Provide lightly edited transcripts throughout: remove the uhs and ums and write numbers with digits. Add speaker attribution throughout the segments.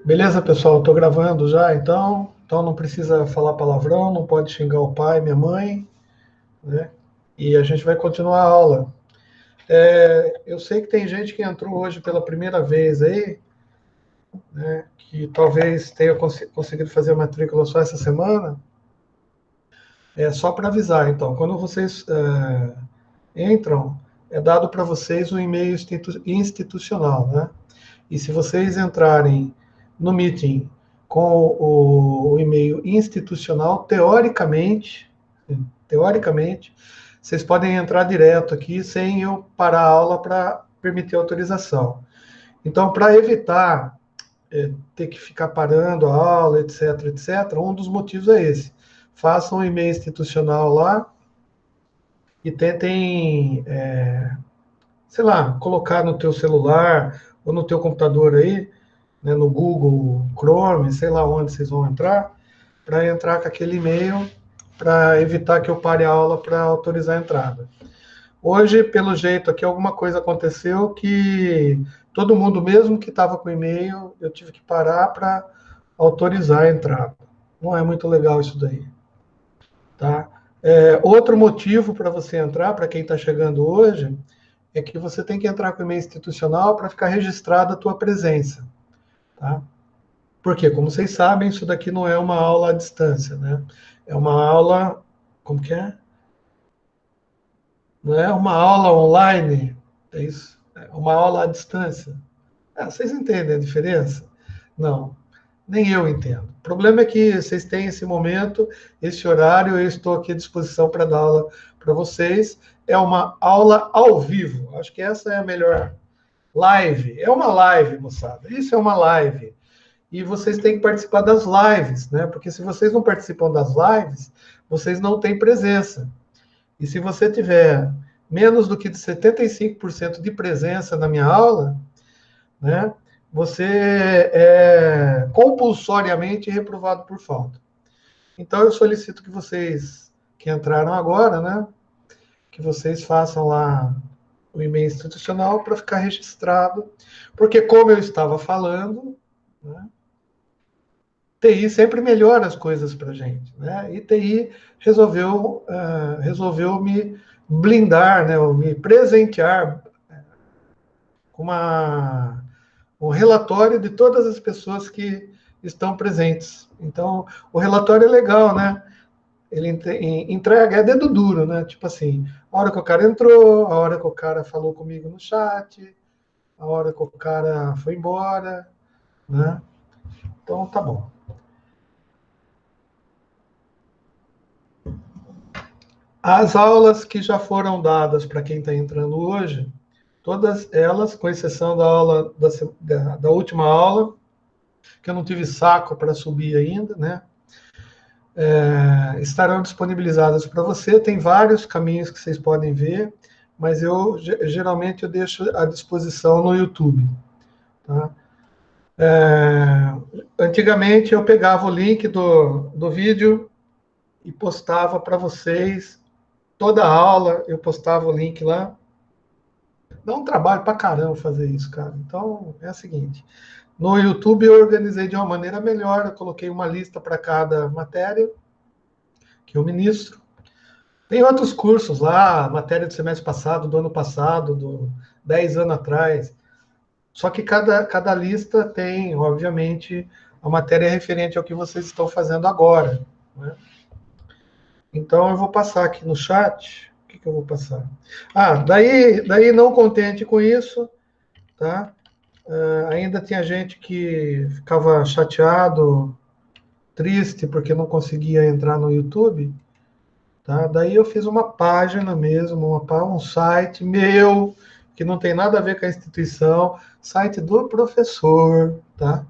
Speaker 1: Beleza, pessoal? Estou gravando já, então não precisa falar palavrão, não pode xingar o pai, minha mãe, né? E a gente vai continuar a aula. Eu sei que tem gente que entrou hoje pela primeira vez aí, né? Que talvez tenha conseguido fazer a matrícula só essa semana. É só para avisar, então, quando vocês entram, é dado para vocês um e-mail institucional, né? E se vocês entrarem no meeting com o e-mail institucional, teoricamente, vocês podem entrar direto aqui sem eu parar a aula para permitir autorização. Então, para evitar ter que ficar parando a aula, etc., um dos motivos é esse. Façam um e-mail institucional lá e tentem, sei lá, colocar no teu celular ou no teu computador aí, né, no Google Chrome, sei lá onde vocês vão entrar, para entrar com aquele e-mail, para evitar que eu pare a aula para autorizar a entrada. Hoje, pelo jeito aqui, alguma coisa aconteceu que todo mundo, mesmo que estava com e-mail, eu tive que parar para autorizar a entrada. Não é muito legal isso daí. Tá? Outro motivo para você entrar, para quem está chegando hoje, é que você tem que entrar com e-mail institucional para ficar registrada a tua presença. Tá? Porque, como vocês sabem, isso daqui não é uma aula à distância, né? É uma aula, como que é? Não é uma aula online, é isso? É uma aula à distância. Vocês entendem a diferença? Não, nem eu entendo. O problema é que vocês têm esse momento, esse horário, eu estou aqui à disposição para dar aula para vocês. É uma aula ao vivo. Acho que essa é a melhor live. É uma live, moçada. Isso é uma live. E vocês têm que participar das lives, né? Porque se vocês não participam das lives, vocês não têm presença. E se você tiver menos do que 75% de presença na minha aula, né? Você é compulsoriamente reprovado por falta. Então eu solicito que vocês que entraram agora, né? Que vocês façam lá o e-mail institucional para ficar registrado, porque como eu estava falando, né? TI sempre melhora as coisas para a gente, né? E TI resolveu me blindar, né? Ou me presentear com um relatório de todas as pessoas que estão presentes. Então, o relatório é legal, né? Ele entrega, é dedo duro, né? Tipo assim, a hora que o cara entrou, a hora que o cara falou comigo no chat, a hora que o cara foi embora, né? Então, tá bom. As aulas que já foram dadas para quem está entrando hoje, todas elas, com exceção da aula da última aula, que eu não tive saco para subir ainda, né? Estarão disponibilizadas para você. Tem vários caminhos que vocês podem ver, mas geralmente eu deixo à disposição no YouTube. Tá? Antigamente eu pegava o link do vídeo e postava para vocês toda a aula, eu postava o link lá. Dá um trabalho pra caramba fazer isso, cara. Então, é o seguinte. No YouTube eu organizei de uma maneira melhor. Eu coloquei uma lista para cada matéria que eu ministro. Tem outros cursos lá, matéria do semestre passado, do ano passado, 10 anos atrás. Só que cada lista tem, obviamente, a matéria referente ao que vocês estão fazendo agora. Né? Então, eu vou passar aqui no chat. O que eu vou passar? Daí não contente com isso, tá? Ainda tinha gente que ficava chateado, triste, porque não conseguia entrar no YouTube. Tá? Daí eu fiz uma página mesmo, um site meu, que não tem nada a ver com a instituição, site do professor, tá?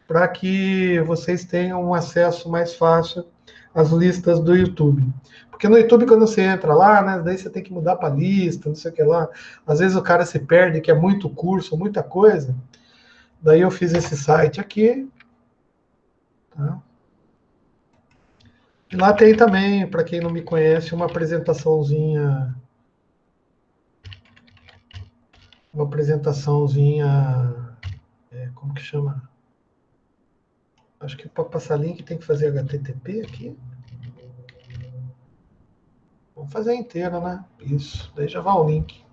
Speaker 1: Para que vocês tenham um acesso mais fácil às listas do YouTube. Porque no YouTube, quando você entra lá, né, daí você tem que mudar para lista, não sei o que lá. Às vezes o cara se perde, que é muito curso, muita coisa. Daí eu fiz esse site aqui. Tá? E lá tem também, para quem não me conhece, uma apresentaçãozinha. Uma apresentaçãozinha. Como que chama? Acho que para passar link tem que fazer HTTP aqui. Vamos fazer inteiro, né? Isso, daí já vai o link.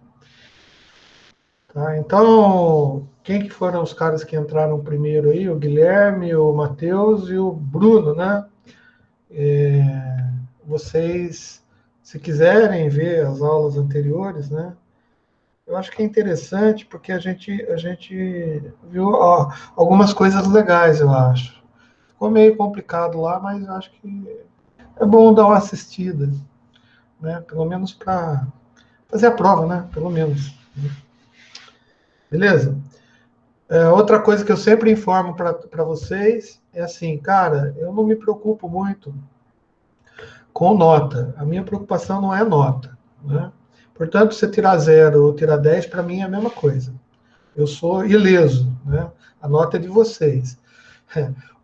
Speaker 1: Tá, então, quem que foram os caras que entraram primeiro aí? O Guilherme, o Matheus e o Bruno, né? Vocês, se quiserem ver as aulas anteriores, né? Eu acho que é interessante porque a gente viu algumas coisas legais, eu acho. Ficou meio complicado lá, mas eu acho que é bom dar uma assistida, né? Pelo menos para fazer a prova, né? Pelo menos. Beleza? Outra coisa que eu sempre informo para vocês é assim, cara, eu não me preocupo muito com nota. A minha preocupação não é nota, né? Portanto, você tirar 0 ou tirar 10, para mim é a mesma coisa. Eu sou ileso, né? A nota é de vocês.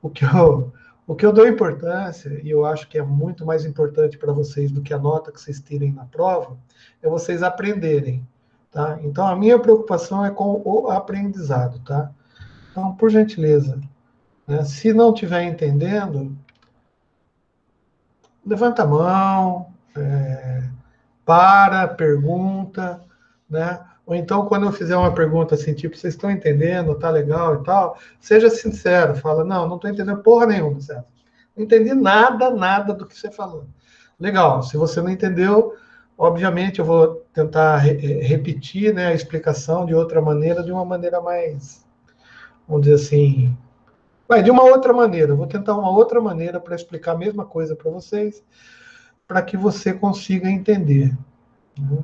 Speaker 1: O que eu, o que eu dou importância, e eu acho que é muito mais importante para vocês do que a nota que vocês tirem na prova, é vocês aprenderem, tá? Então, a minha preocupação é com o aprendizado, tá? Então, por gentileza, né? Se não estiver entendendo, levanta a mão, pergunta, né? Ou então, quando eu fizer uma pergunta assim, tipo, vocês estão entendendo, tá legal e tal, seja sincero, fala, não estou entendendo porra nenhuma, certo? Não entendi nada do que você falou. Legal, se você não entendeu, obviamente eu vou tentar repetir, né, a explicação de outra maneira, de uma maneira mais, vamos dizer assim, de uma outra maneira. Eu vou tentar uma outra maneira para explicar a mesma coisa para vocês, para que você consiga entender, né?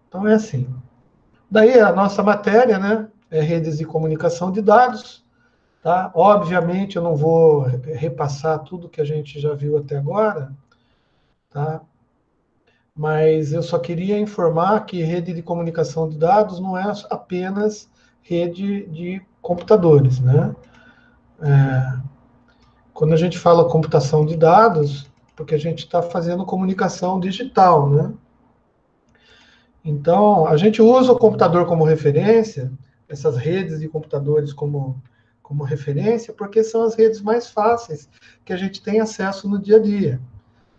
Speaker 1: Então é assim. Daí a nossa matéria, né, é redes de comunicação de dados, tá? Obviamente eu não vou repassar tudo que a gente já viu até agora, tá? Mas eu só queria informar que rede de comunicação de dados não é apenas rede de computadores, né? Quando a gente fala computação de dados, porque a gente está fazendo comunicação digital, né? Então, a gente usa o computador como referência, essas redes de computadores como referência, porque são as redes mais fáceis que a gente tem acesso no dia a dia,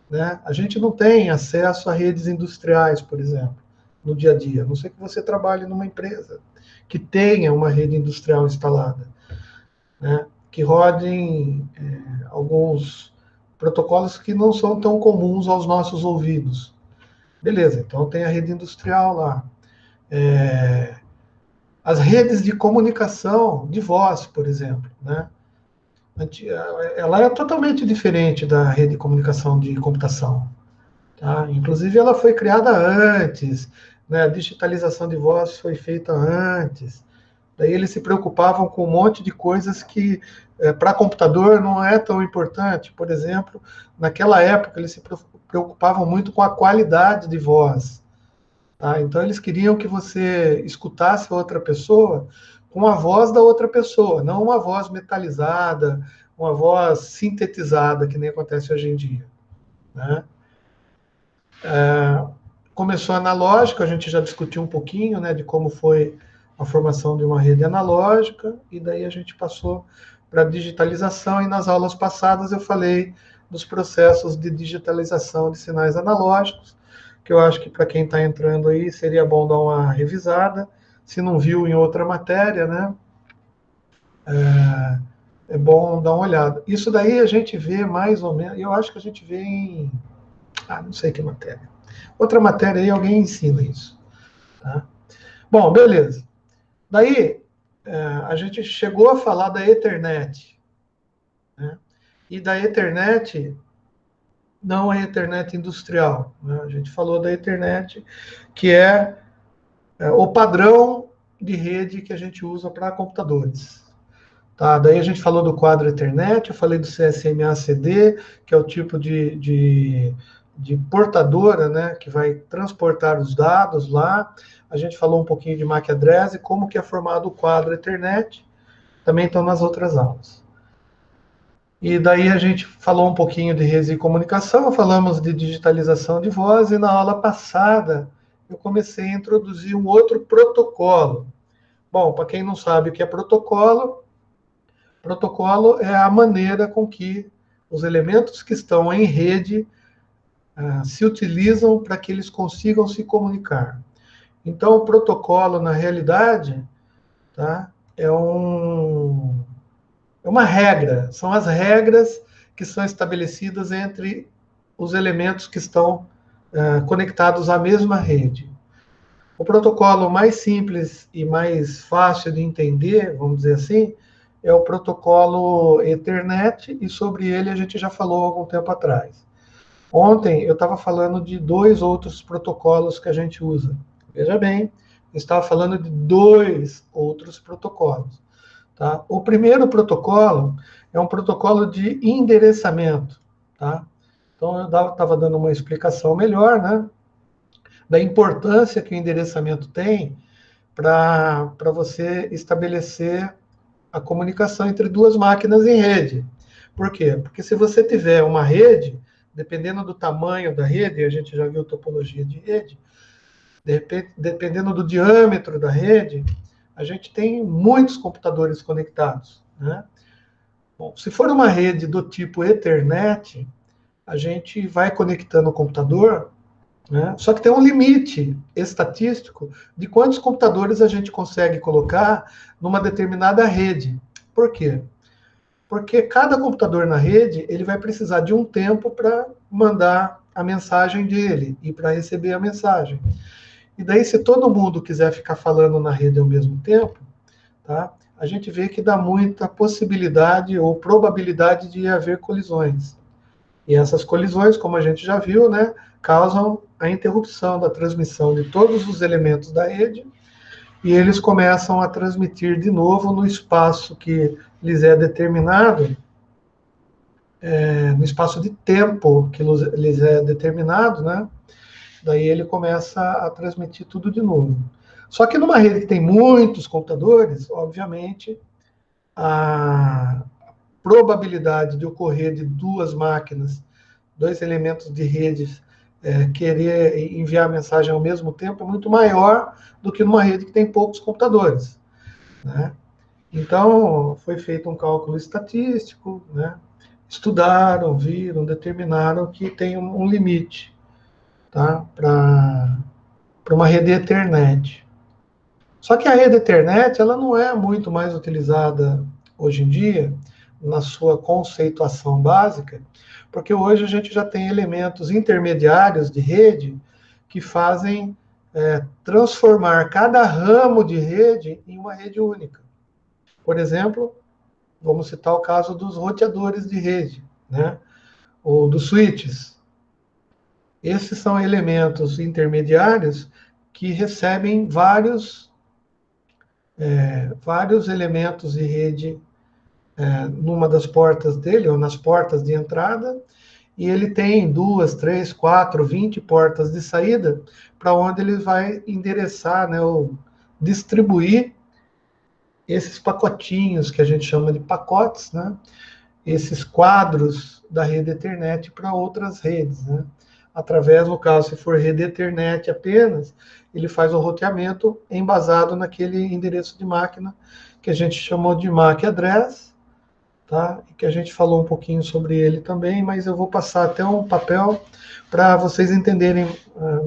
Speaker 1: né? A gente não tem acesso a redes industriais, por exemplo, no dia a dia, a não ser que você trabalhe numa empresa que tenha uma rede industrial instalada, né? Que rodem alguns protocolos que não são tão comuns aos nossos ouvidos. Beleza, então tem a rede industrial lá. As redes de comunicação de voz, por exemplo, né? Ela é totalmente diferente da rede de comunicação de computação, tá? Inclusive, ela foi criada antes, né? A digitalização de voz foi feita antes. Daí eles se preocupavam com um monte de coisas que, para computador, não é tão importante. Por exemplo, naquela época, eles se preocupavam muito com a qualidade de voz. Tá? Então, eles queriam que você escutasse a outra pessoa com a voz da outra pessoa, não uma voz metalizada, uma voz sintetizada, que nem acontece hoje em dia, né? Começou analógico, a gente já discutiu um pouquinho, né, de como foi a formação de uma rede analógica, e daí a gente passou para a digitalização, e nas aulas passadas eu falei dos processos de digitalização de sinais analógicos, que eu acho que para quem está entrando aí seria bom dar uma revisada, se não viu em outra matéria, né, é bom dar uma olhada. Isso daí a gente vê mais ou menos, eu acho que a gente vê em, não sei que matéria. Outra matéria aí, alguém ensina isso, tá? Bom, beleza. Daí, a gente chegou a falar da Ethernet, né? E da Ethernet, não a Ethernet industrial, né? A gente falou da Ethernet, que é o padrão de rede que a gente usa para computadores. Tá, daí a gente falou do quadro Ethernet, eu falei do CSMA-CD, que é o tipo de portadora, né, que vai transportar os dados lá. A gente falou um pouquinho de MAC address e como que é formado o quadro Ethernet, também estão nas outras aulas. E daí a gente falou um pouquinho de redes de comunicação, falamos de digitalização de voz, e na aula passada eu comecei a introduzir um outro protocolo. Bom, para quem não sabe o que é protocolo, Protocolo é a maneira com que os elementos que estão em rede se utilizam para que eles consigam se comunicar. Então, o protocolo, na realidade, tá, é uma regra, são as regras que são estabelecidas entre os elementos que estão conectados à mesma rede. O protocolo mais simples e mais fácil de entender, vamos dizer assim, é o protocolo Ethernet, e sobre ele a gente já falou há algum tempo atrás. Ontem eu estava falando de 2 outros protocolos que a gente usa. Veja bem, eu estava falando de 2 outros protocolos. Tá? O primeiro protocolo é um protocolo de endereçamento. Tá? Então, eu estava dando uma explicação melhor, né, da importância que o endereçamento tem para você estabelecer a comunicação entre 2 máquinas em rede. Por quê? Porque se você tiver uma rede, dependendo do tamanho da rede, a gente já viu topologia de rede, dependendo do diâmetro da rede, a gente tem muitos computadores conectados, né? Bom, se for uma rede do tipo Ethernet, a gente vai conectando o computador, né? Só que tem um limite estatístico de quantos computadores a gente consegue colocar numa determinada rede. Por quê? Porque cada computador na rede ele vai precisar de um tempo para mandar a mensagem dele e para receber a mensagem. E daí, se todo mundo quiser ficar falando na rede ao mesmo tempo, tá, a gente vê que dá muita possibilidade ou probabilidade de haver colisões. E essas colisões, como a gente já viu, né, causam a interrupção da transmissão de todos os elementos da rede, e eles começam a transmitir de novo no espaço que lhes é determinado, no espaço de tempo que lhes é determinado, né? Daí ele começa a transmitir tudo de novo. Só que numa rede que tem muitos computadores, obviamente, a probabilidade de ocorrer de 2 máquinas, 2 elementos de redes, querer enviar mensagem ao mesmo tempo é muito maior do que numa rede que tem poucos computadores, né? Então, foi feito um cálculo estatístico, né? Estudaram, viram, determinaram que tem um limite, tá? Para uma rede Ethernet. Só que a rede Ethernet ela não é muito mais utilizada hoje em dia, na sua conceituação básica, porque hoje a gente já tem elementos intermediários de rede que fazem transformar cada ramo de rede em uma rede única. Por exemplo, vamos citar o caso dos roteadores de rede, né? Ou dos switches. Esses são elementos intermediários que recebem vários elementos de rede numa das portas dele, ou nas portas de entrada, e ele tem 2, 3, 4, 20 portas de saída, para onde ele vai endereçar, né, ou distribuir esses pacotinhos, que a gente chama de pacotes, né, esses quadros da rede Ethernet para outras redes, né? Através, no caso, se for rede Ethernet apenas, ele faz o roteamento embasado naquele endereço de máquina que a gente chamou de MAC address, tá? E que a gente falou um pouquinho sobre ele também, mas eu vou passar até um papel para vocês entenderem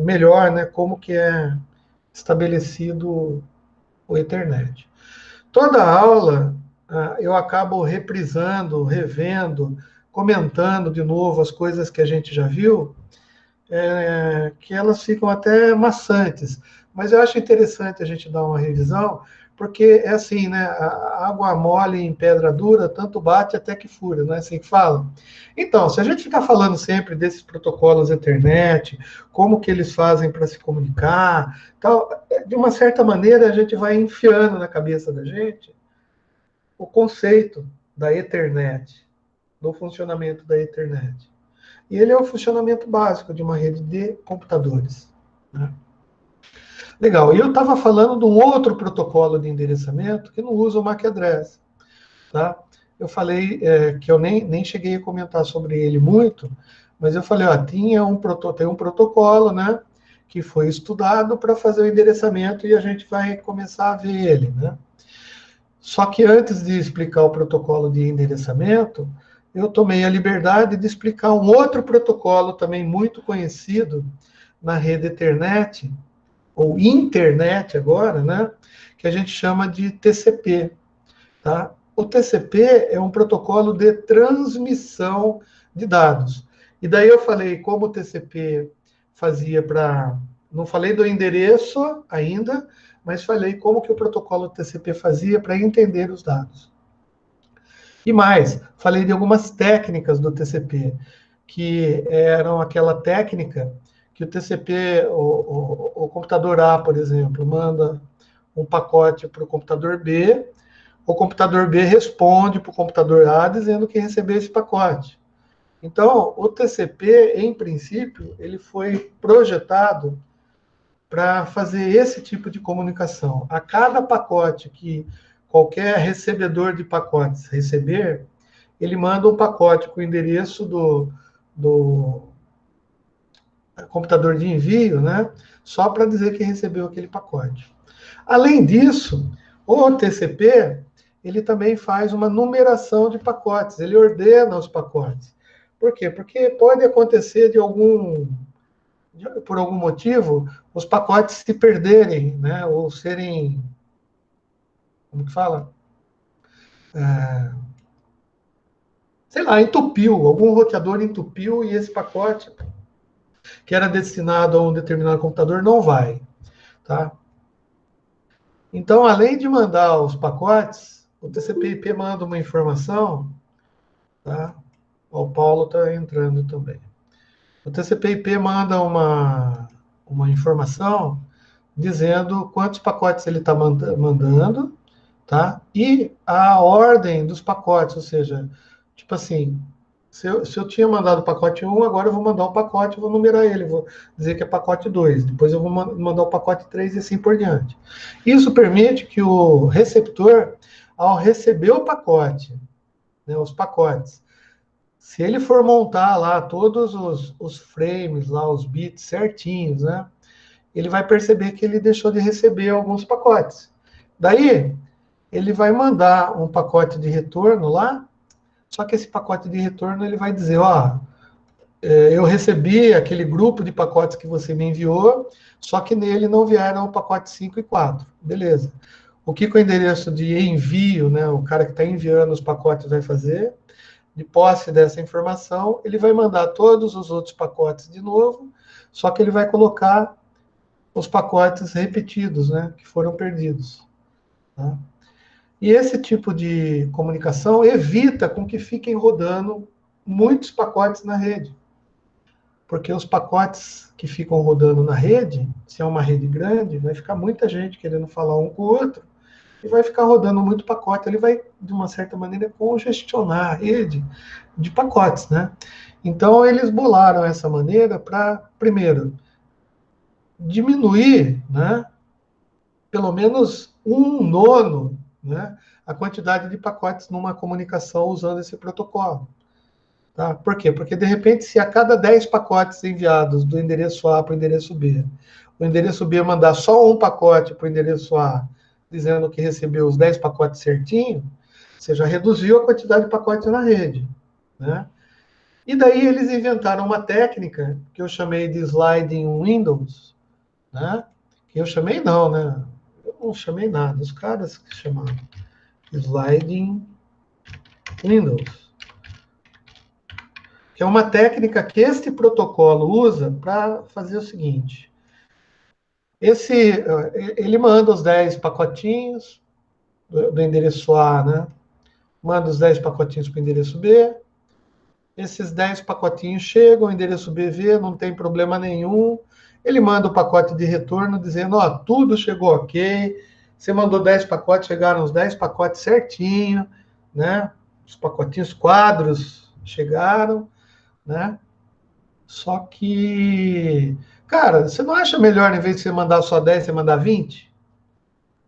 Speaker 1: melhor, né, como que é estabelecido o Ethernet. Toda aula eu acabo reprisando, revendo, comentando de novo as coisas que a gente já viu, que elas ficam até maçantes. Mas eu acho interessante a gente dar uma revisão, porque é assim, né? A água mole em pedra dura, tanto bate até que fura, não é assim que fala? Então, se a gente ficar falando sempre desses protocolos Ethernet, como que eles fazem para se comunicar, tal, de uma certa maneira a gente vai enfiando na cabeça da gente o conceito da Ethernet, do funcionamento da Ethernet. E ele é o funcionamento básico de uma rede de computadores, né? Legal. E eu estava falando de um outro protocolo de endereçamento que não usa o MAC address, tá? Eu falei que eu nem cheguei a comentar sobre ele muito, mas eu falei, ó, tem um protocolo, né, que foi estudado para fazer o endereçamento e a gente vai começar a ver ele, né? Só que antes de explicar o protocolo de endereçamento, eu tomei a liberdade de explicar um outro protocolo também muito conhecido na rede Ethernet, ou internet agora, né? Que a gente chama de TCP. Tá? O TCP é um protocolo de transmissão de dados. E daí eu falei como o TCP fazia para... Não falei do endereço ainda, mas falei como que o protocolo TCP fazia para entender os dados. E mais, falei de algumas técnicas do TCP, que eram aquela técnica que o TCP, o computador A, por exemplo, manda um pacote para o computador B, o computador B responde para o computador A dizendo que recebeu esse pacote. Então, o TCP, em princípio, ele foi projetado para fazer esse tipo de comunicação. A cada pacote que qualquer recebedor de pacotes receber, ele manda um pacote com o endereço do computador de envio, né? Só para dizer que recebeu aquele pacote. Além disso, o TCP ele também faz uma numeração de pacotes, ele ordena os pacotes. Por quê? Porque pode acontecer por algum motivo, os pacotes se perderem, né? Ou serem, como que fala? Sei lá, entupiu, algum roteador entupiu e esse pacote que era destinado a um determinado computador não vai, tá? Então, além de mandar os pacotes, o TCP/IP manda uma informação, tá? O Paulo está entrando também. O TCP/IP manda uma informação dizendo quantos pacotes ele está mandando, tá? E a ordem dos pacotes, ou seja, tipo assim, se eu tinha mandado o pacote 1, agora eu vou mandar o pacote, vou numerar ele, vou dizer que é pacote 2, depois eu vou mandar o pacote 3 e assim por diante. Isso permite que o receptor, ao receber o pacote, né, os pacotes, se ele for montar lá todos os frames, lá os bits certinhos, né, ele vai perceber que ele deixou de receber alguns pacotes. Daí, ele vai mandar um pacote de retorno lá, só que esse pacote de retorno ele vai dizer, ó, eu recebi aquele grupo de pacotes que você me enviou, só que nele não vieram o pacote 5 e 4. Beleza. O que o endereço de envio, né, o cara que está enviando os pacotes vai fazer? De posse dessa informação, ele vai mandar todos os outros pacotes de novo, só que ele vai colocar os pacotes repetidos, né, que foram perdidos. Tá? E esse tipo de comunicação evita com que fiquem rodando muitos pacotes na rede. Porque os pacotes que ficam rodando na rede, se é uma rede grande, vai ficar muita gente querendo falar um com o outro, e vai ficar rodando muito pacote. Ele vai, de uma certa maneira, congestionar a rede de pacotes, né? Então, eles bolaram essa maneira para, primeiro, diminuir, né, pelo menos um nono, né, a quantidade de pacotes numa comunicação usando esse protocolo. Tá? Por quê? Porque, de repente, se a cada 10 pacotes enviados do endereço A para o endereço B, o endereço B mandar só um pacote para o endereço A, dizendo que recebeu os 10 pacotes certinho, você já reduziu a quantidade de pacotes na rede. Né? E daí eles inventaram uma técnica que eu chamei de sliding windows, né? Que eu chamei não, né? Eu não chamei nada, os caras que chamaram sliding windows, que é uma técnica que este protocolo usa para fazer o seguinte. Ele manda os 10 pacotinhos do endereço A, né? Manda os 10 pacotinhos para o endereço B. Esses 10 pacotinhos chegam, o endereço B vê, não tem problema nenhum. Ele manda o pacote de retorno dizendo, ó, tudo chegou ok. Você mandou 10 pacotes, chegaram os 10 pacotes certinho, né? Os pacotinhos quadros chegaram, né? Só que, cara, você não acha melhor, em vez de você mandar só 10, você mandar 20?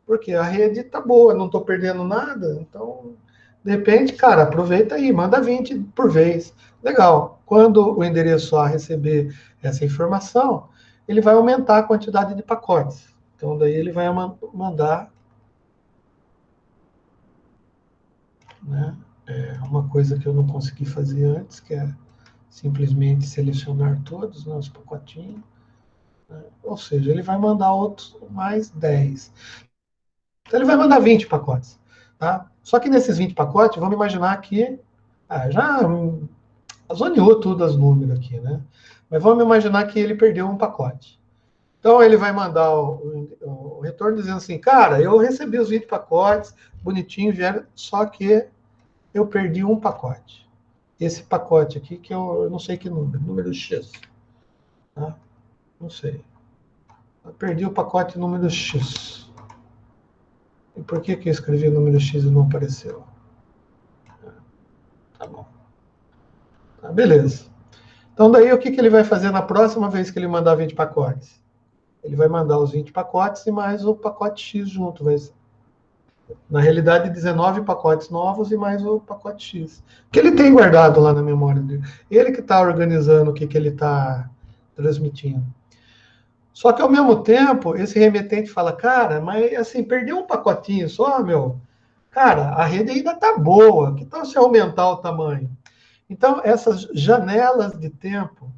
Speaker 1: Porque a rede tá boa, não estou perdendo nada. Então, de repente, cara, aproveita aí, manda 20 por vez. Legal. Quando o endereço A receber essa informação, ele vai aumentar a quantidade de pacotes. Então, daí ele vai mandar né? É uma coisa que eu não consegui fazer antes, que é simplesmente selecionar todos, né, os pacotinhos. Né? Ou seja, ele vai mandar outros mais 10. Então ele vai mandar 20 pacotes. Tá? Só que nesses 20 pacotes, vamos imaginar que já zoneou tudo as números aqui, né? Mas vamos imaginar que ele perdeu um pacote. Então ele vai mandar o retorno dizendo assim, cara, eu recebi os 20 pacotes, bonitinho, vieram, só que eu perdi um pacote. Esse pacote aqui, que eu não sei que número X. Tá? Não sei. Eu perdi o pacote número X. E por que eu escrevi o número X e não apareceu? Tá bom. Tá, beleza. Então daí o que ele vai fazer na próxima vez que ele mandar 20 pacotes? Ele vai mandar os 20 pacotes e mais o pacote X junto. Na realidade, 19 pacotes novos e mais o pacote X. Que ele tem guardado lá na memória dele. Ele que está organizando o que ele está transmitindo. Só que, ao mesmo tempo, esse remetente fala, cara, mas assim, perdeu um pacotinho só, meu. Cara, a rede ainda está boa. Que tal se aumentar o tamanho? Então, essas janelas de tempo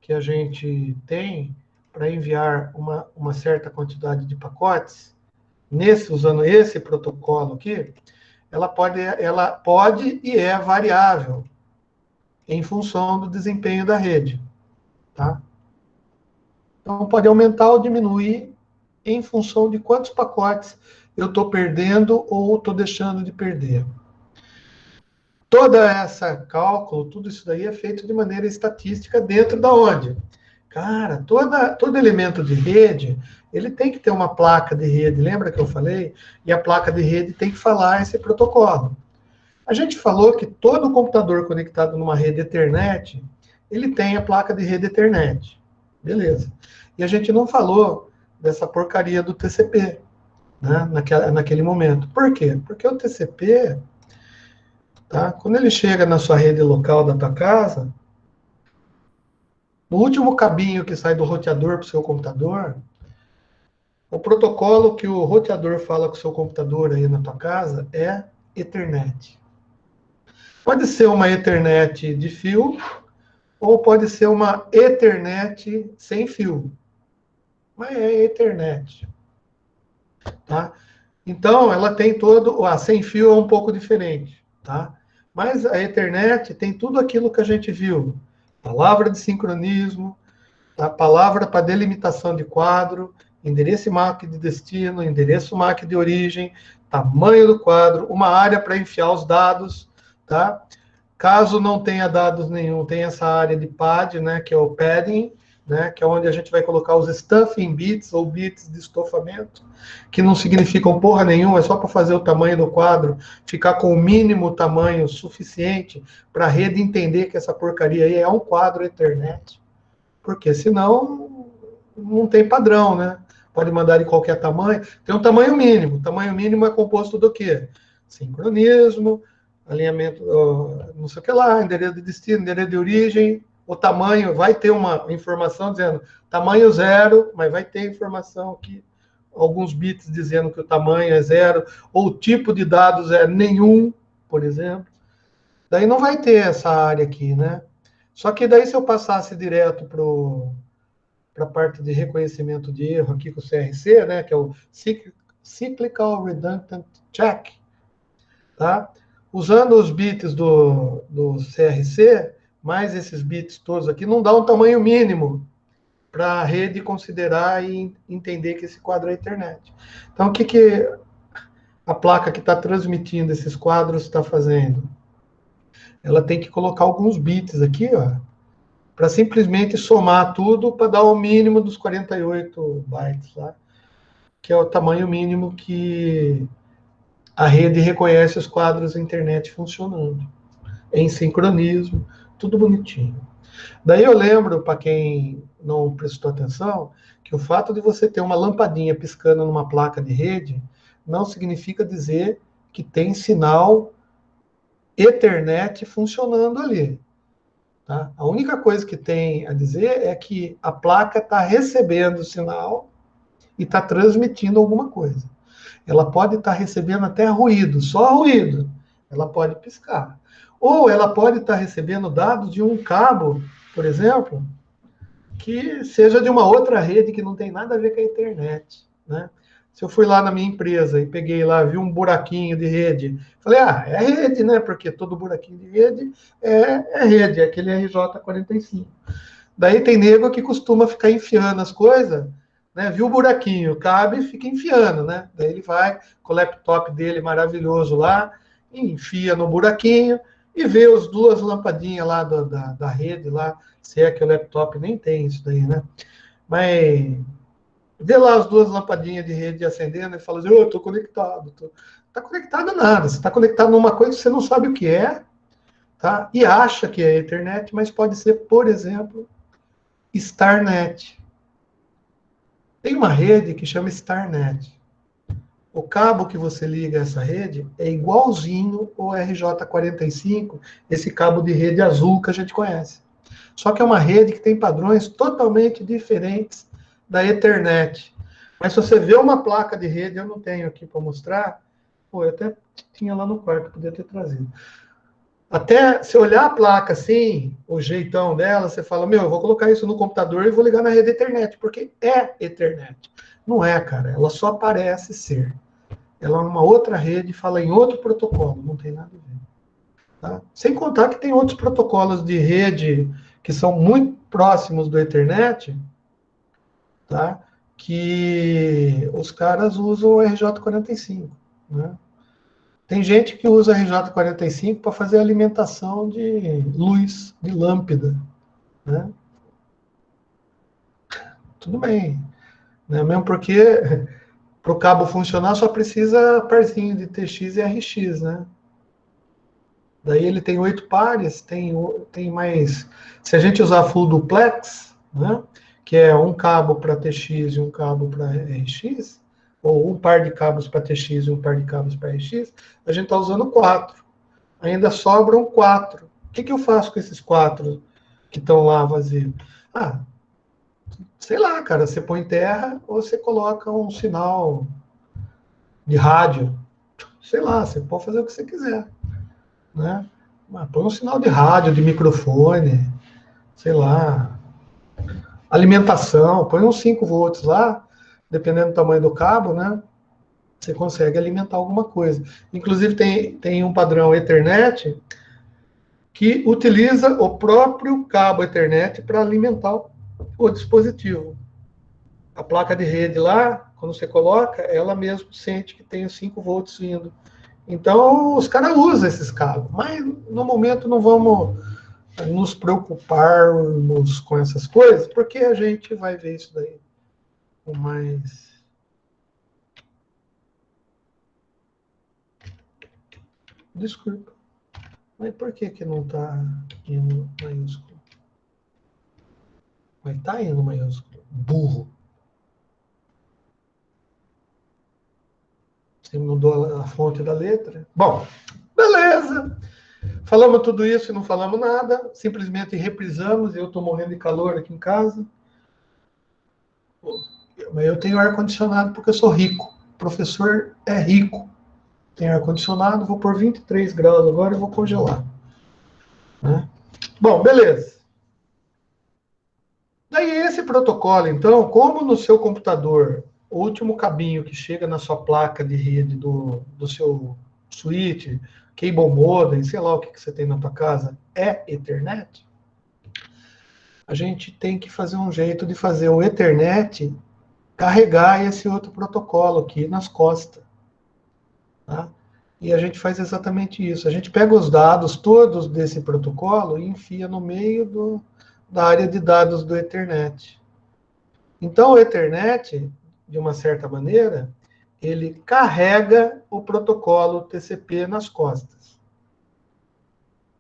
Speaker 1: que a gente tem para enviar uma certa quantidade de pacotes, usando esse protocolo aqui, ela pode e é variável em função do desempenho da rede. Tá? Então, pode aumentar ou diminuir em função de quantos pacotes eu estou perdendo ou estou deixando de perder. Toda essa cálculo, tudo isso daí é feito de maneira estatística dentro da onde? Cara, todo elemento de rede, ele tem que ter uma placa de rede, lembra que eu falei? E a placa de rede tem que falar esse protocolo. A gente falou que todo computador conectado numa rede Ethernet, ele tem a placa de rede Ethernet. Beleza. E a gente não falou dessa porcaria do TCP, né, naquele momento. Por quê? Porque o TCP, tá, quando ele chega na sua rede local da tua casa, no último cabinho que sai do roteador para o seu computador, o protocolo que o roteador fala com o seu computador aí na tua casa é Ethernet. Pode ser uma Ethernet de fio, ou pode ser uma Ethernet sem fio. Mas é Ethernet. Tá? Então, ela tem todo... A sem fio é um pouco diferente. Tá? Mas a Ethernet tem tudo aquilo que a gente viu. Palavra de sincronismo, a palavra para delimitação de quadro, endereço MAC de destino, endereço MAC de origem, tamanho do quadro, uma área para enfiar os dados, tá? Caso não tenha dados nenhum, tem essa área de pad, né, que é o padding, né, que é onde a gente vai colocar os stuffing bits ou bits de estofamento, que não significam porra nenhuma, é só para fazer o tamanho do quadro ficar com o mínimo tamanho suficiente para a rede entender que essa porcaria aí é um quadro Ethernet. Porque senão não tem padrão, né? Pode mandar de qualquer tamanho. Tem um tamanho mínimo. O tamanho mínimo é composto do quê? Sincronismo, alinhamento, não sei o que lá, endereço de destino, endereço de origem, o tamanho, vai ter uma informação dizendo tamanho 0, mas vai ter informação aqui, alguns bits dizendo que o tamanho é 0, ou o tipo de dados é nenhum, por exemplo. Daí não vai ter essa área aqui, né? Só que daí se eu passasse direto para a parte de reconhecimento de erro aqui com o CRC, né, que é o Cyclical Redundant Check, tá? Usando os bits do CRC, mais esses bits todos aqui, não dá um tamanho mínimo para a rede considerar e entender que esse quadro é Ethernet. Então, o que a placa que está transmitindo esses quadros está fazendo? Ela tem que colocar alguns bits aqui, ó, para simplesmente somar tudo para dar o mínimo dos 48 bytes lá, que é o tamanho mínimo que a rede reconhece os quadros internet funcionando, em sincronismo, tudo bonitinho. Daí eu lembro, para quem não prestou atenção, que o fato de você ter uma lampadinha piscando numa placa de rede não significa dizer que tem sinal Ethernet funcionando ali. Tá? A única coisa que tem a dizer é que a placa está recebendo o sinal e está transmitindo alguma coisa. Ela pode estar recebendo até ruído, só ruído. ela pode piscar. Ou ela pode estar recebendo dados de um cabo, por exemplo, que seja de uma outra rede que não tem nada a ver com a internet, né? Se eu fui lá na minha empresa e peguei lá, vi um buraquinho de rede, falei, é rede, né? Porque todo buraquinho de rede é rede, é aquele RJ45. Daí tem nego que costuma ficar enfiando as coisas, né? Viu o buraquinho, cabe e fica enfiando, né? Daí ele vai com o laptop dele maravilhoso lá, enfia no buraquinho e vê as duas lampadinhas lá da rede lá, se é que o laptop nem tem isso daí, né? Mas vê lá as duas lampadinhas de rede acendendo e fala assim, eu tô conectado. Tá conectado a nada, você está conectado numa coisa que você não sabe o que é, tá? E acha que é internet, mas pode ser, por exemplo, Starnet. Tem uma rede que chama Starnet. O cabo que você liga a essa rede é igualzinho o RJ45, esse cabo de rede azul que a gente conhece. Só que é uma rede que tem padrões totalmente diferentes da Ethernet. Mas se você vê uma placa de rede, eu não tenho aqui para mostrar, eu até tinha lá no quarto, podia ter trazido. Até se olhar a placa assim, o jeitão dela, você fala, eu vou colocar isso no computador e vou ligar na rede Ethernet, porque é Ethernet. Não é, cara, ela só parece ser. Ela é uma outra rede, fala em outro protocolo, não tem nada a ver. Tá? Sem contar que tem outros protocolos de rede que são muito próximos do Ethernet, tá? Que os caras usam o RJ45. Né? Tem gente que usa RJ45 para fazer alimentação de luz, de lâmpada. Né? Tudo bem. Né? Mesmo porque para o cabo funcionar só precisa parzinho de TX e RX. Né? Daí ele tem 8 pares, tem mais. Se a gente usar full duplex, né? Que é um cabo para TX e um cabo para RX, ou um par de cabos para TX e um par de cabos para RX, a gente está usando 4. Ainda sobram 4. O que eu faço com esses 4 que estão lá vazios? Sei lá, cara, você põe terra ou você coloca um sinal de rádio. Sei lá, você pode fazer o que você quiser. Né? Põe um sinal de rádio, de microfone, sei lá, alimentação, põe uns 5 volts lá, dependendo do tamanho do cabo, né? Você consegue alimentar alguma coisa. Inclusive, tem um padrão Ethernet que utiliza o próprio cabo Ethernet para alimentar o dispositivo. A placa de rede lá, quando você coloca, ela mesmo sente que tem os 5 volts vindo. Então, os caras usam esses cabos. Mas, no momento, não vamos nos preocuparmos com essas coisas, porque a gente vai ver isso daí com mais. Desculpa. Mas por que não está indo maiúsculo? Mas está indo maiúsculo. Burro. Você mudou a fonte da letra? Bom, beleza. Falamos tudo isso e não falamos nada. Simplesmente reprisamos. Eu estou morrendo de calor aqui em casa. Mas eu tenho ar-condicionado porque eu sou rico. O professor é rico. Tem ar-condicionado, vou pôr 23 graus agora e vou congelar. Né? Bom, beleza. Daí esse protocolo, então, como no seu computador, o último cabinho que chega na sua placa de rede do seu switch, cable modem, sei lá o que você tem na tua casa, é Ethernet, a gente tem que fazer um jeito de fazer o Ethernet carregar esse outro protocolo aqui nas costas. Tá? E a gente faz exatamente isso. A gente pega os dados todos desse protocolo e enfia no meio da área de dados do Ethernet. Então, o Ethernet, de uma certa maneira, ele carrega o protocolo TCP nas costas.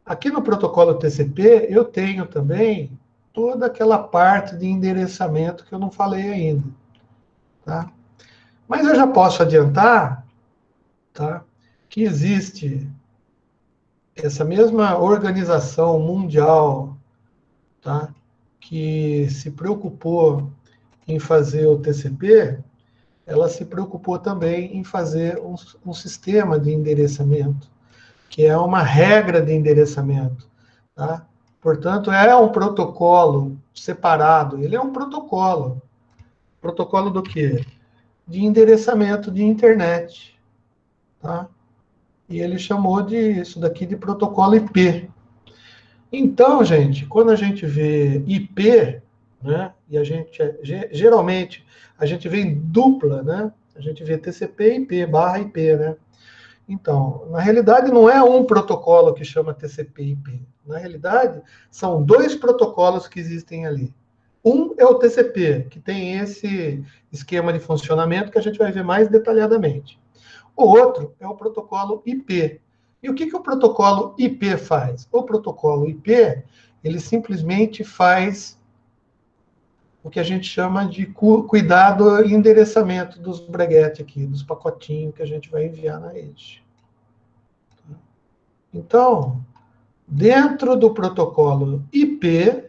Speaker 1: Aqui no protocolo TCP, eu tenho também toda aquela parte de endereçamento que eu não falei ainda. Tá? Mas eu já posso adiantar, tá, que existe essa mesma organização mundial, tá, que se preocupou em fazer o TCP, ela se preocupou também em fazer um sistema de endereçamento que é uma regra de endereçamento, tá? Portanto, é um protocolo separado. Ele é um protocolo. Protocolo do quê? De endereçamento de internet, tá? E ele chamou isso daqui de protocolo IP. Então, gente, quando a gente vê IP, né, e a gente geralmente a gente vê em dupla, né? A gente vê TCP e IP, barra IP, né? Então, na realidade, não é um protocolo que chama TCP/IP. Na realidade, são dois protocolos que existem ali. Um é o TCP, que tem esse esquema de funcionamento que a gente vai ver mais detalhadamente. O outro é o protocolo IP. E o que o protocolo IP faz? O protocolo IP, ele simplesmente faz o que a gente chama de cuidado e endereçamento dos breguetes aqui, dos pacotinhos que a gente vai enviar na rede. Então, dentro do protocolo IP,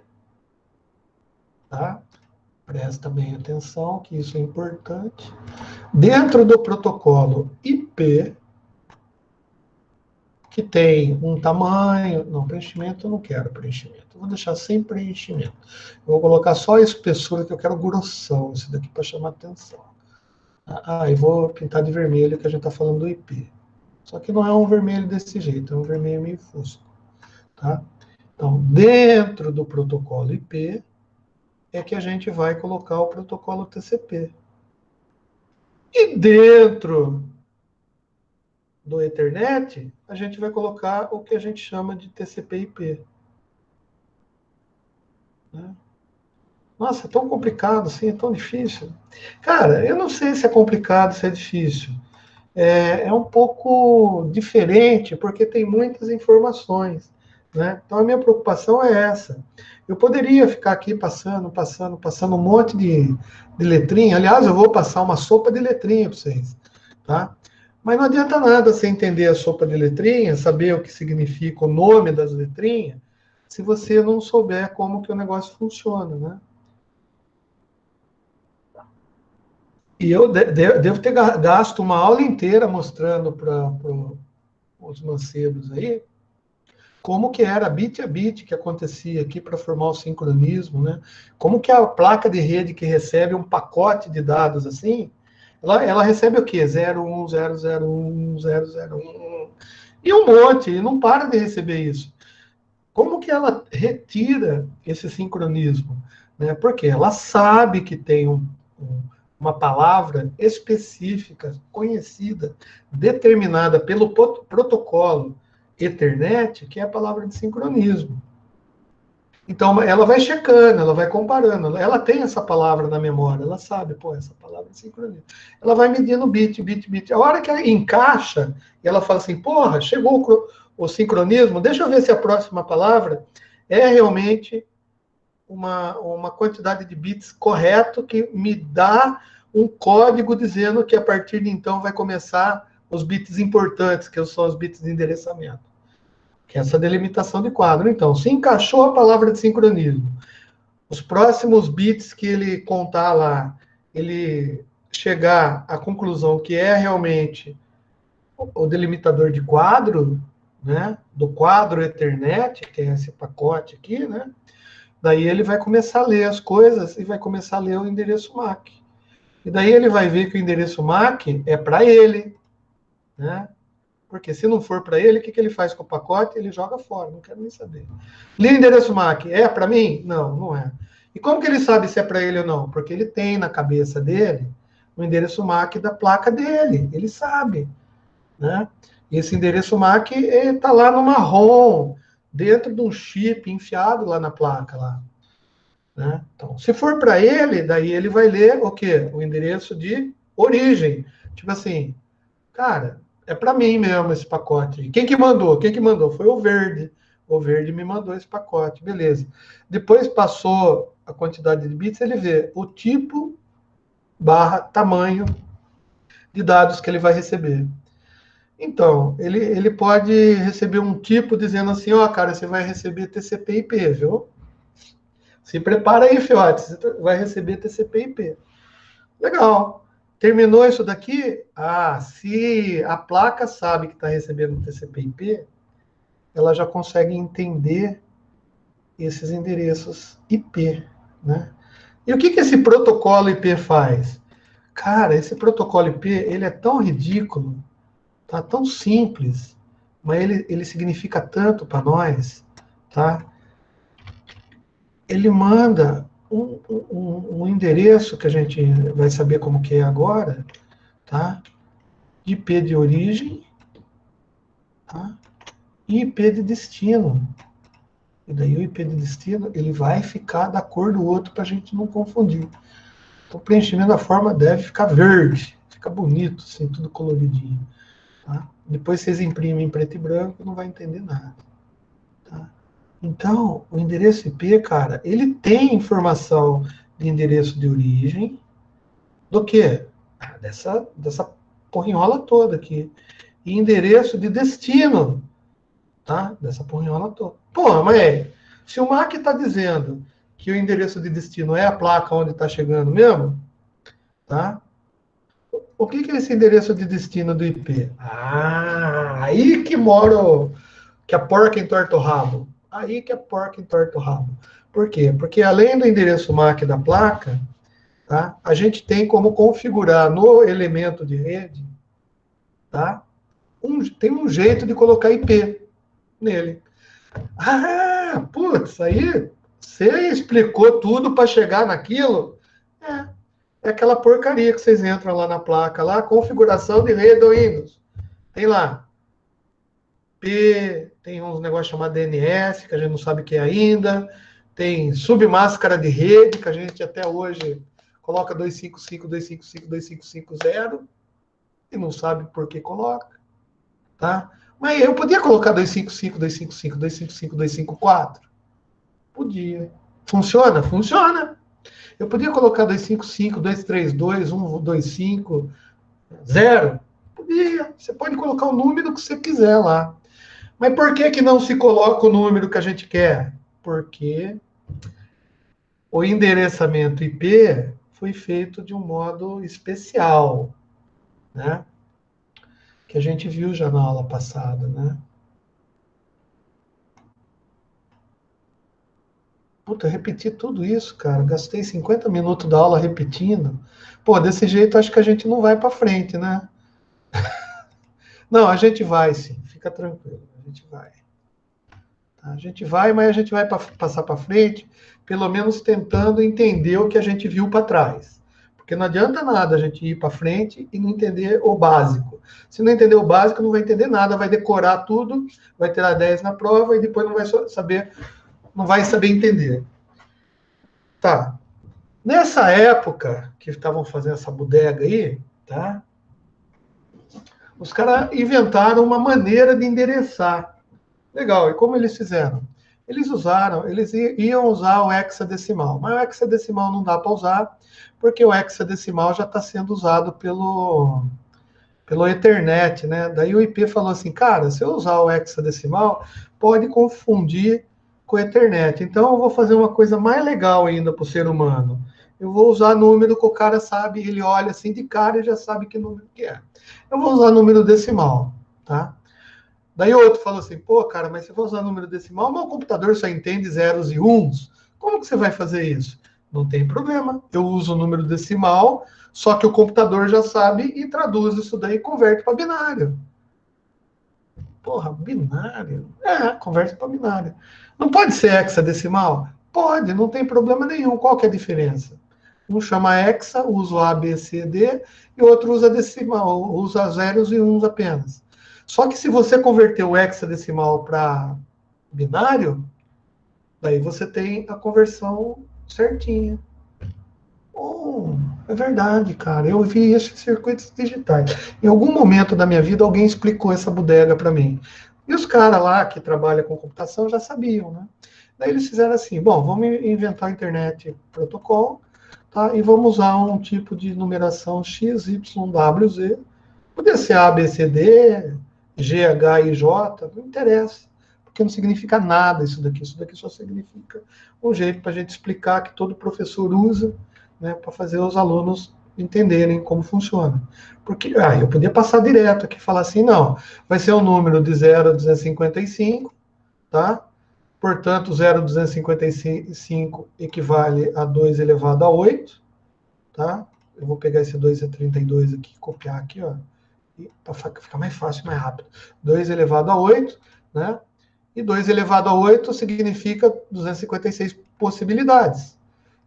Speaker 1: tá? Presta bem atenção que isso é importante. Dentro do protocolo IP, que tem um tamanho. Não, preenchimento eu não quero preenchimento. Eu vou deixar sem preenchimento. Eu vou colocar só a espessura que eu quero grossão, esse daqui para chamar atenção. E vou pintar de vermelho que a gente está falando do IP. Só que não é um vermelho desse jeito, é um vermelho meio fusco. Tá? Então, dentro do protocolo IP, é que a gente vai colocar o protocolo TCP. E dentro do Ethernet, a gente vai colocar o que a gente chama de TCP/IP. Né? Nossa, é tão complicado assim, é tão difícil. Cara, eu não sei se é complicado, se é difícil. É um pouco diferente, porque tem muitas informações. Né? Então, a minha preocupação é essa. Eu poderia ficar aqui passando um monte de letrinha. Aliás, eu vou passar uma sopa de letrinha para vocês. Tá? Mas não adianta nada você entender a sopa de letrinha, saber o que significa o nome das letrinhas, se você não souber como que o negócio funciona. Né? E eu devo ter gasto uma aula inteira mostrando para os mancebos aí como que era bit a bit que acontecia aqui para formar o sincronismo, né? Como que a placa de rede que recebe um pacote de dados assim, ela recebe o quê? 010010001 e um monte, e não para de receber isso. Como que ela retira esse sincronismo? Né? Porque ela sabe que tem uma palavra específica, conhecida, determinada pelo protocolo Ethernet, que é a palavra de sincronismo. Então, ela vai checando, ela vai comparando. Ela tem essa palavra na memória, ela sabe, pô, essa palavra de sincronismo. Ela vai medindo bit, bit, bit. A hora que ela encaixa, e ela fala assim, porra, chegou o sincronismo, deixa eu ver se a próxima palavra é realmente uma quantidade de bits correto que me dá um código dizendo que a partir de então vai começar os bits importantes, que são os bits de endereçamento. Que é essa delimitação de quadro. Então, se encaixou a palavra de sincronismo, os próximos bits que ele contar lá, ele chegar à conclusão que é realmente o delimitador de quadro, né, do quadro Ethernet, que é esse pacote aqui, né, daí ele vai começar a ler as coisas e vai começar a ler o endereço MAC. E daí ele vai ver que o endereço MAC é para ele, né? Porque se não for para ele, o que ele faz com o pacote? Ele joga fora, não quero nem saber. Li o endereço MAC, é para mim? Não, não é. E como que ele sabe se é para ele ou não? Porque ele tem na cabeça dele o endereço MAC da placa dele, ele sabe. Né? E esse endereço MAC está lá numa ROM, dentro de um chip enfiado lá na placa. Lá. Né? Então, se for para ele, daí ele vai ler o quê? O endereço de origem. Tipo assim, cara, é para mim mesmo esse pacote. Quem que mandou? Quem que mandou? Foi o Verde. O Verde me mandou esse pacote, beleza. Depois passou a quantidade de bits, ele vê o tipo barra tamanho de dados que ele vai receber. Então, ele pode receber um tipo dizendo assim, ó, cara, você vai receber TCP/IP, viu? Se prepara aí, fiote, você vai receber TCP/IP. Legal. Terminou isso daqui? Se a placa sabe que está recebendo TCP/IP, ela já consegue entender esses endereços IP, né? E o que esse protocolo IP faz? Cara, esse protocolo IP, ele é tão ridículo, tá? Tão simples, mas ele significa tanto para nós, tá? Ele manda um endereço que a gente vai saber como que é agora, tá? IP de origem, tá? E IP de destino. E daí o IP de destino, ele vai ficar da cor do outro para a gente não confundir. Então, o preenchimento da forma deve ficar verde, fica bonito, assim, tudo coloridinho. Tá? Depois vocês imprimem em preto e branco, não vai entender nada. Tá? Então, o endereço IP, cara, ele tem informação de endereço de origem, do quê? Dessa porrinhola toda aqui. E endereço de destino, tá? Dessa porrinhola toda. Pô, mas se o MAC está dizendo que o endereço de destino é a placa onde está chegando mesmo, tá? O que é esse endereço de destino do IP? Ah, aí que mora que a porca entorta o rabo. Aí que a porca entorta o rabo. Por quê? Porque além do endereço MAC da placa, tá? A gente tem como configurar no elemento de rede, tá? Tem um jeito de colocar IP nele. Ah, putz, aí você explicou tudo para chegar naquilo? É, é aquela porcaria que vocês entram lá na placa, lá, configuração de rede do Windows. Tem lá, P, tem uns negócios chamados DNS, que a gente não sabe o que é ainda, tem submáscara de rede, que a gente até hoje coloca 255.255.255.0 e não sabe por que coloca, tá? Mas eu podia colocar 255.255.255.254? Podia. Funciona? Funciona. Eu podia colocar 255.232.125.0? Podia. Você pode colocar o número que você quiser lá. Mas por que não se coloca o número que a gente quer? Porque o endereçamento IP foi feito de um modo especial, né? Que a gente viu já na aula passada, né? Puta, eu repeti tudo isso, cara. Gastei 50 minutos da aula repetindo. Pô, desse jeito acho que a gente não vai para frente, né? Não, a gente vai sim, fica tranquilo, a gente vai. A gente vai, mas a gente vai passar para frente, pelo menos tentando entender o que a gente viu para trás. Porque não adianta nada a gente ir para frente e não entender o básico. Se não entender o básico, não vai entender nada, vai decorar tudo, vai tirar 10 na prova e depois não vai saber entender. Tá. Nessa época que estavam fazendo essa bodega aí, tá? Os caras inventaram uma maneira de endereçar. Legal, e como eles fizeram? Eles iam usar o hexadecimal, mas o hexadecimal não dá para usar, porque o hexadecimal já está sendo usado pelo Ethernet, né? Daí o IP falou assim, cara, se eu usar o hexadecimal, pode confundir com o Ethernet. Então eu vou fazer uma coisa mais legal ainda para o ser humano. Eu vou usar número que o cara sabe, ele olha assim de cara e já sabe que número que é. Eu vou usar número decimal, tá? Daí o outro falou assim, pô, cara, mas se eu for usar número decimal, meu computador só entende zeros e uns. Como que você vai fazer isso? Não tem problema. Eu uso o número decimal, só que o computador já sabe e traduz isso daí e converte para binário. Porra, binário? É, converte para binário. Não pode ser hexadecimal? Pode, não tem problema nenhum. Qual que é a diferença? Um chama hexa, usa o A, B, C, D, e o outro usa decimal, usa zeros e uns apenas. Só que se você converter o hexadecimal para binário, daí você tem a conversão certinha. Oh, é verdade, cara. Eu vi isso em circuitos digitais. Em algum momento da minha vida, alguém explicou essa bodega para mim. E os caras lá que trabalham com computação já sabiam, né? Daí eles fizeram assim: bom, vamos inventar a internet protocolo, tá? E vamos usar um tipo de numeração X, Y, W, Z. Podia ser A, B, C, D, G, H, I, J, não interessa. Porque não significa nada isso daqui. Isso daqui só significa um jeito para a gente explicar que todo professor usa, né, para fazer os alunos entenderem como funciona. Porque eu podia passar direto aqui e falar assim, não, vai ser um número de 0 a 255, tá? Portanto, 0,255 equivale a 2 elevado a 8, tá? Eu vou pegar esse 2,32 aqui, copiar aqui, ó, para ficar mais fácil, mais rápido. 2 elevado a 8, né? E 2 elevado a 8 significa 256 possibilidades.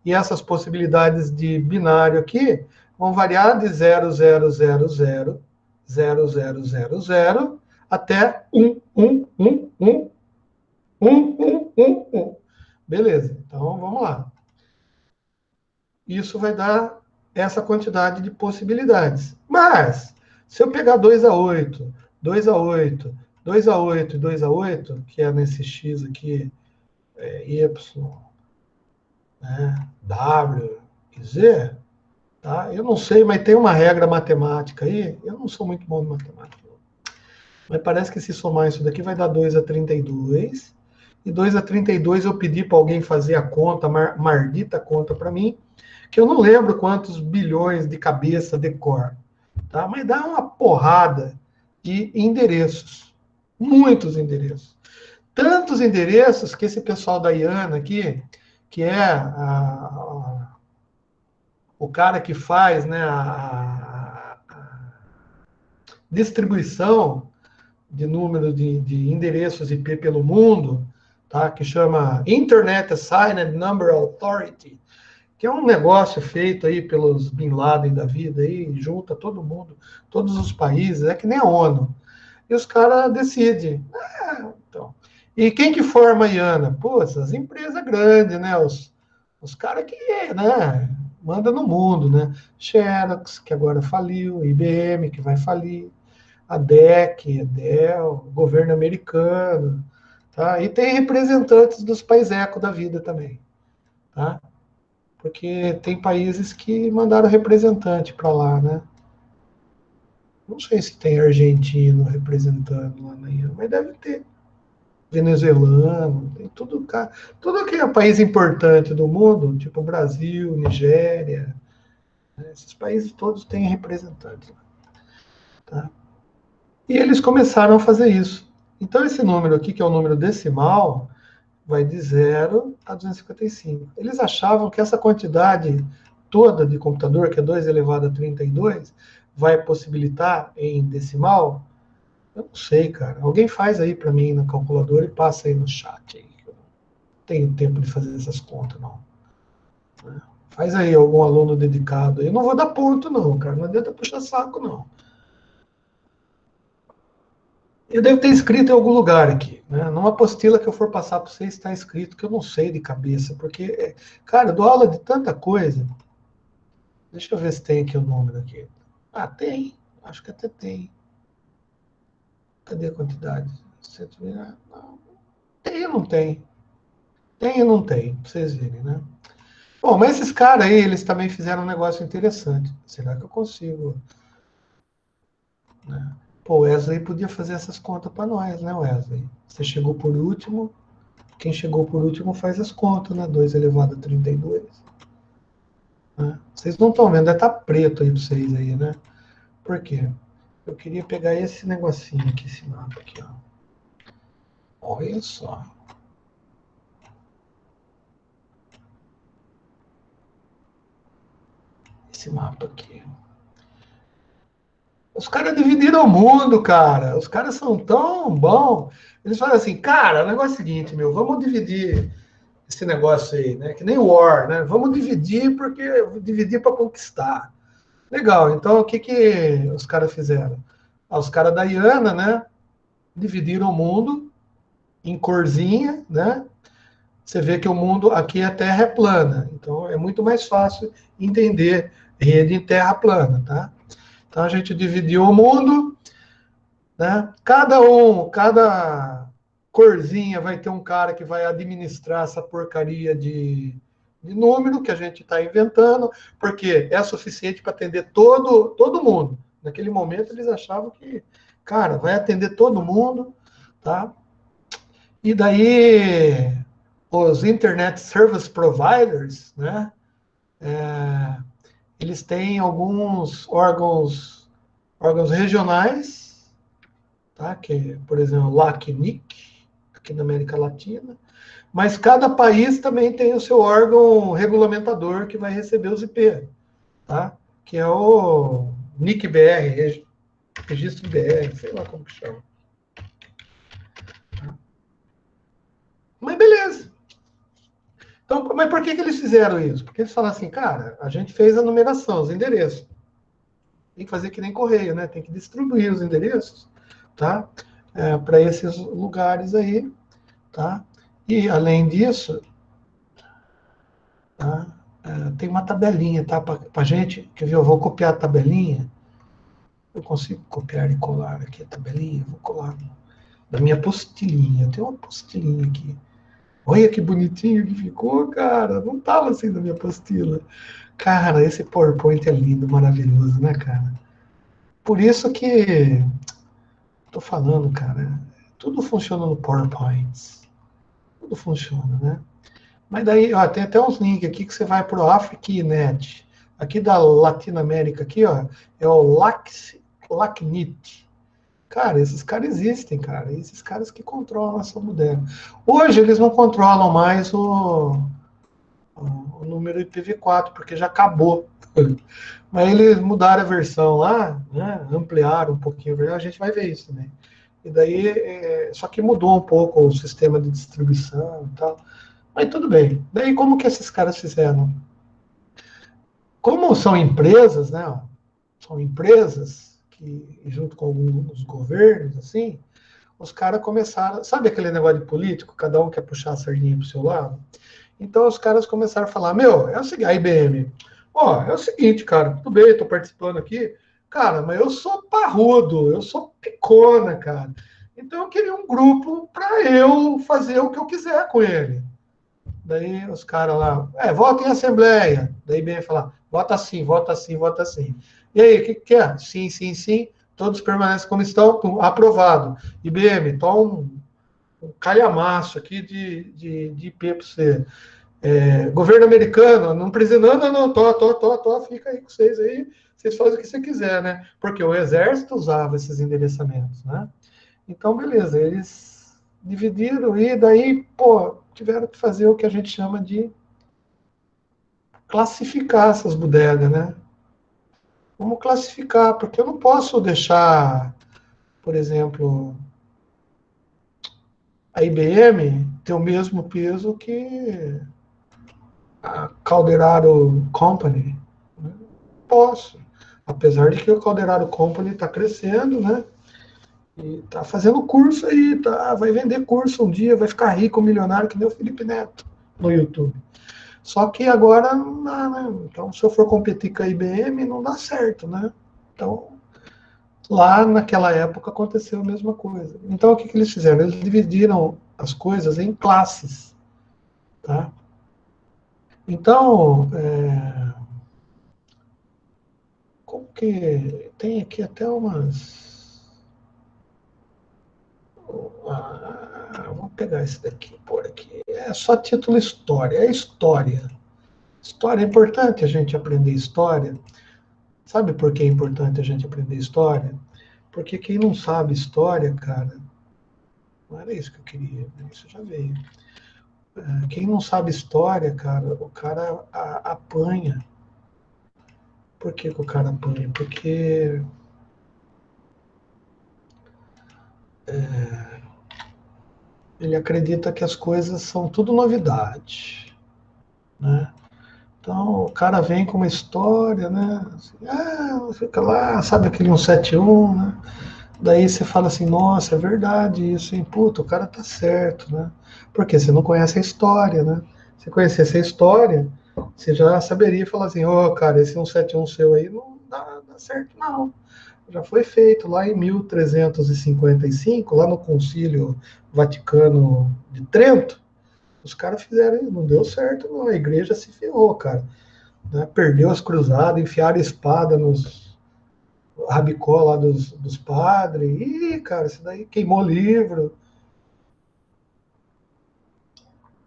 Speaker 1: E essas possibilidades de binário aqui vão variar de 0,000,0,000 até 1, 1, 1, 1, 1, 1, 1, 1. Beleza, então vamos lá. Isso vai dar essa quantidade de possibilidades. Mas, se eu pegar 2 a 8, 2 a 8, 2 a 8 e 2 a 8, que é nesse x aqui, y, né, w e z, tá? Eu não sei, mas tem uma regra matemática aí. Eu não sou muito bom em matemática, mas parece que se somar isso daqui vai dar 2 a 32. E 2 a 32 eu pedi para alguém fazer a conta, maldita conta para mim, que eu não lembro quantos bilhões de cabeça de cor, tá? Mas dá uma porrada de endereços, muitos endereços. Tantos endereços que esse pessoal da IANA aqui, que é o cara que faz, né, a distribuição de número de endereços IP pelo mundo, tá? Que chama Internet Assigned Number Authority, que é um negócio feito aí pelos Bin Laden da vida, aí, junta todo mundo, todos os países, é que nem a ONU. E os caras decidem. Então. E quem que forma a IANA? Pô, essas empresas grandes, né? Os caras que, né, manda no mundo, né? Xerox, que agora faliu, IBM, que vai falir, a DEC, a Dell, o governo americano, tá? E tem representantes dos países eco da vida também, tá? Porque tem países que mandaram representante para lá, né? Não sei se tem argentino representando lá na IAM, mas deve ter. Venezuelano, tem tudo, tudo que é país importante do mundo, tipo Brasil, Nigéria, né? Esses países todos têm representantes lá, tá? E eles começaram a fazer isso. Então, esse número aqui, que é o número decimal, vai de 0 a 255. Eles achavam que essa quantidade toda de computador, que é 2 elevado a 32, vai possibilitar em decimal? Eu não sei, cara. Alguém faz aí para mim na calculadora e passa aí no chat. Aí. Eu não tenho tempo de fazer essas contas, não. Faz aí algum aluno dedicado. Eu não vou dar ponto, não, cara. Não adianta puxar saco, não. Eu devo ter escrito em algum lugar aqui, né? Numa apostila que eu for passar para vocês está escrito que eu não sei de cabeça, porque, cara, eu dou aula de tanta coisa. Deixa eu ver se tem aqui o número aqui. Ah, tem. Acho que até tem. Cadê a quantidade? Não. Tem ou não tem? Tem ou não tem? Para vocês verem, né? Bom, mas esses caras aí, eles também fizeram um negócio interessante. Será que eu consigo? Né? Pô, o Wesley podia fazer essas contas para nós, né, Wesley? Você chegou por último. Quem chegou por último faz as contas, né? 2 elevado a 32. Né? Vocês não estão vendo, deve estar preto aí para vocês aí, né? Por quê? Eu queria pegar esse negocinho aqui, esse mapa aqui, ó. Olha só. Esse mapa aqui. Os caras dividiram o mundo, cara. Os caras são tão bons. Eles falam assim, cara, o negócio é o seguinte, meu, vamos dividir esse negócio aí, né? Que nem War, né? Vamos dividir porque dividir para conquistar. Legal. Então, o que que os caras fizeram? Ah, os caras da IANA, né? Dividiram o mundo em corzinha, né? Você vê que o mundo aqui a Terra é plana. Então, é muito mais fácil entender rede em Terra plana, tá? Então, a gente dividiu o mundo, né? Cada corzinha vai ter um cara que vai administrar essa porcaria de número que a gente está inventando, porque é suficiente para atender todo mundo. Naquele momento eles achavam que, cara, vai atender todo mundo, tá? E daí os Internet Service Providers, né? Eles têm alguns órgãos regionais, tá? Que, por exemplo, LACNIC, aqui na América Latina, mas cada país também tem o seu órgão regulamentador que vai receber os IP, tá? Que é o NIC-BR, Registro BR, sei lá como que chama. Mas beleza. Então, mas por que eles fizeram isso? Porque eles falaram assim, cara, a gente fez a numeração, os endereços. Tem que fazer que nem correio, né? Tem que distribuir os endereços, tá? Para esses lugares aí, tá? E além disso, tá? Tem uma tabelinha, tá? Para a gente, quer ver? Eu vou copiar a tabelinha. Eu consigo copiar e colar aqui a tabelinha. Vou colar da minha apostilinha. Eu tenho uma apostilinha aqui. Olha que bonitinho que ficou, cara. Não tava assim na minha apostila. Cara, esse PowerPoint é lindo, maravilhoso, né, cara? Por isso que tô falando, cara. Tudo funciona no PowerPoint. Tudo funciona, né? Mas daí, ó, tem até uns links aqui que você vai para o AfricaNet. Aqui da Latinoamérica, aqui, ó, é o LACNIT. Cara, esses caras existem, cara. Esses caras que controlam essa bodega. Hoje eles não controlam mais o número IPv4, porque já acabou. Mas eles mudaram a versão lá, né? Ampliaram um pouquinho, a gente vai ver isso também. E daí, só que mudou um pouco o sistema de distribuição e tal. Mas tudo bem. Daí como que esses caras fizeram? Como são empresas, né? São empresas que, junto com alguns governos, assim, os caras começaram. Sabe aquele negócio de político? Cada um quer puxar a sardinha pro seu lado? Então os caras começaram a falar: Meu, é o seguinte, a IBM, ó, é o seguinte, cara, tudo bem, tô participando aqui, cara, mas eu sou parrudo, eu sou picona, cara. Então eu queria um grupo para eu fazer o que eu quiser com ele. Daí os caras lá, vota em assembleia. Daí bem falar, vota assim, vota assim, vota assim. E aí, o que é? Sim, sim, sim. Todos permanecem como estão, aprovado. IBM, toma um calhamaço aqui de IP para você. Governo americano, não precisa, não, fica aí com vocês aí, vocês fazem o que você quiser, né? Porque o exército usava esses endereçamentos, né? Então, beleza, eles dividiram e daí, pô, tiveram que fazer o que a gente chama de classificar essas bodegas, né? Vamos classificar, porque eu não posso deixar, por exemplo, a IBM ter o mesmo peso que a Calderaro Company. Né? Posso. Apesar de que o Calderaro Company está crescendo, né? E está fazendo curso aí, tá? Vai vender curso um dia, vai ficar rico, milionário, que nem o Felipe Neto no YouTube. Só que agora não dá, né? Então, se eu for competir com a IBM, não dá certo, né? Então, lá naquela época aconteceu a mesma coisa. Então, o que eles fizeram? Eles dividiram as coisas em classes, tá? Então, como que tem aqui até umas. Vamos pegar esse daqui, por aqui. É só título história. É história. História é importante a gente aprender história. Sabe por que é importante a gente aprender história? Porque quem não sabe história, cara, não era isso que eu queria, né? Isso já veio. Quem não sabe história, cara, o cara apanha. Por que, que o cara apanha? Porque ele acredita que as coisas são tudo novidade, né? Então o cara vem com uma história, né? Assim, fica lá, sabe aquele 171, né? Daí você fala assim, nossa, é verdade isso, hein? Puta, o cara tá certo, né? Porque você não conhece a história, né? Se conhecesse a história, você já saberia falar assim, cara, esse 171 seu aí não dá certo, não. Já foi feito lá em 1355, lá no Concílio Vaticano de Trento, os caras fizeram, não deu certo, não. A igreja se ferrou, cara. Né? Perdeu as cruzadas, enfiaram espada nos rabicó lá dos padres. Ih, cara, isso daí queimou livro.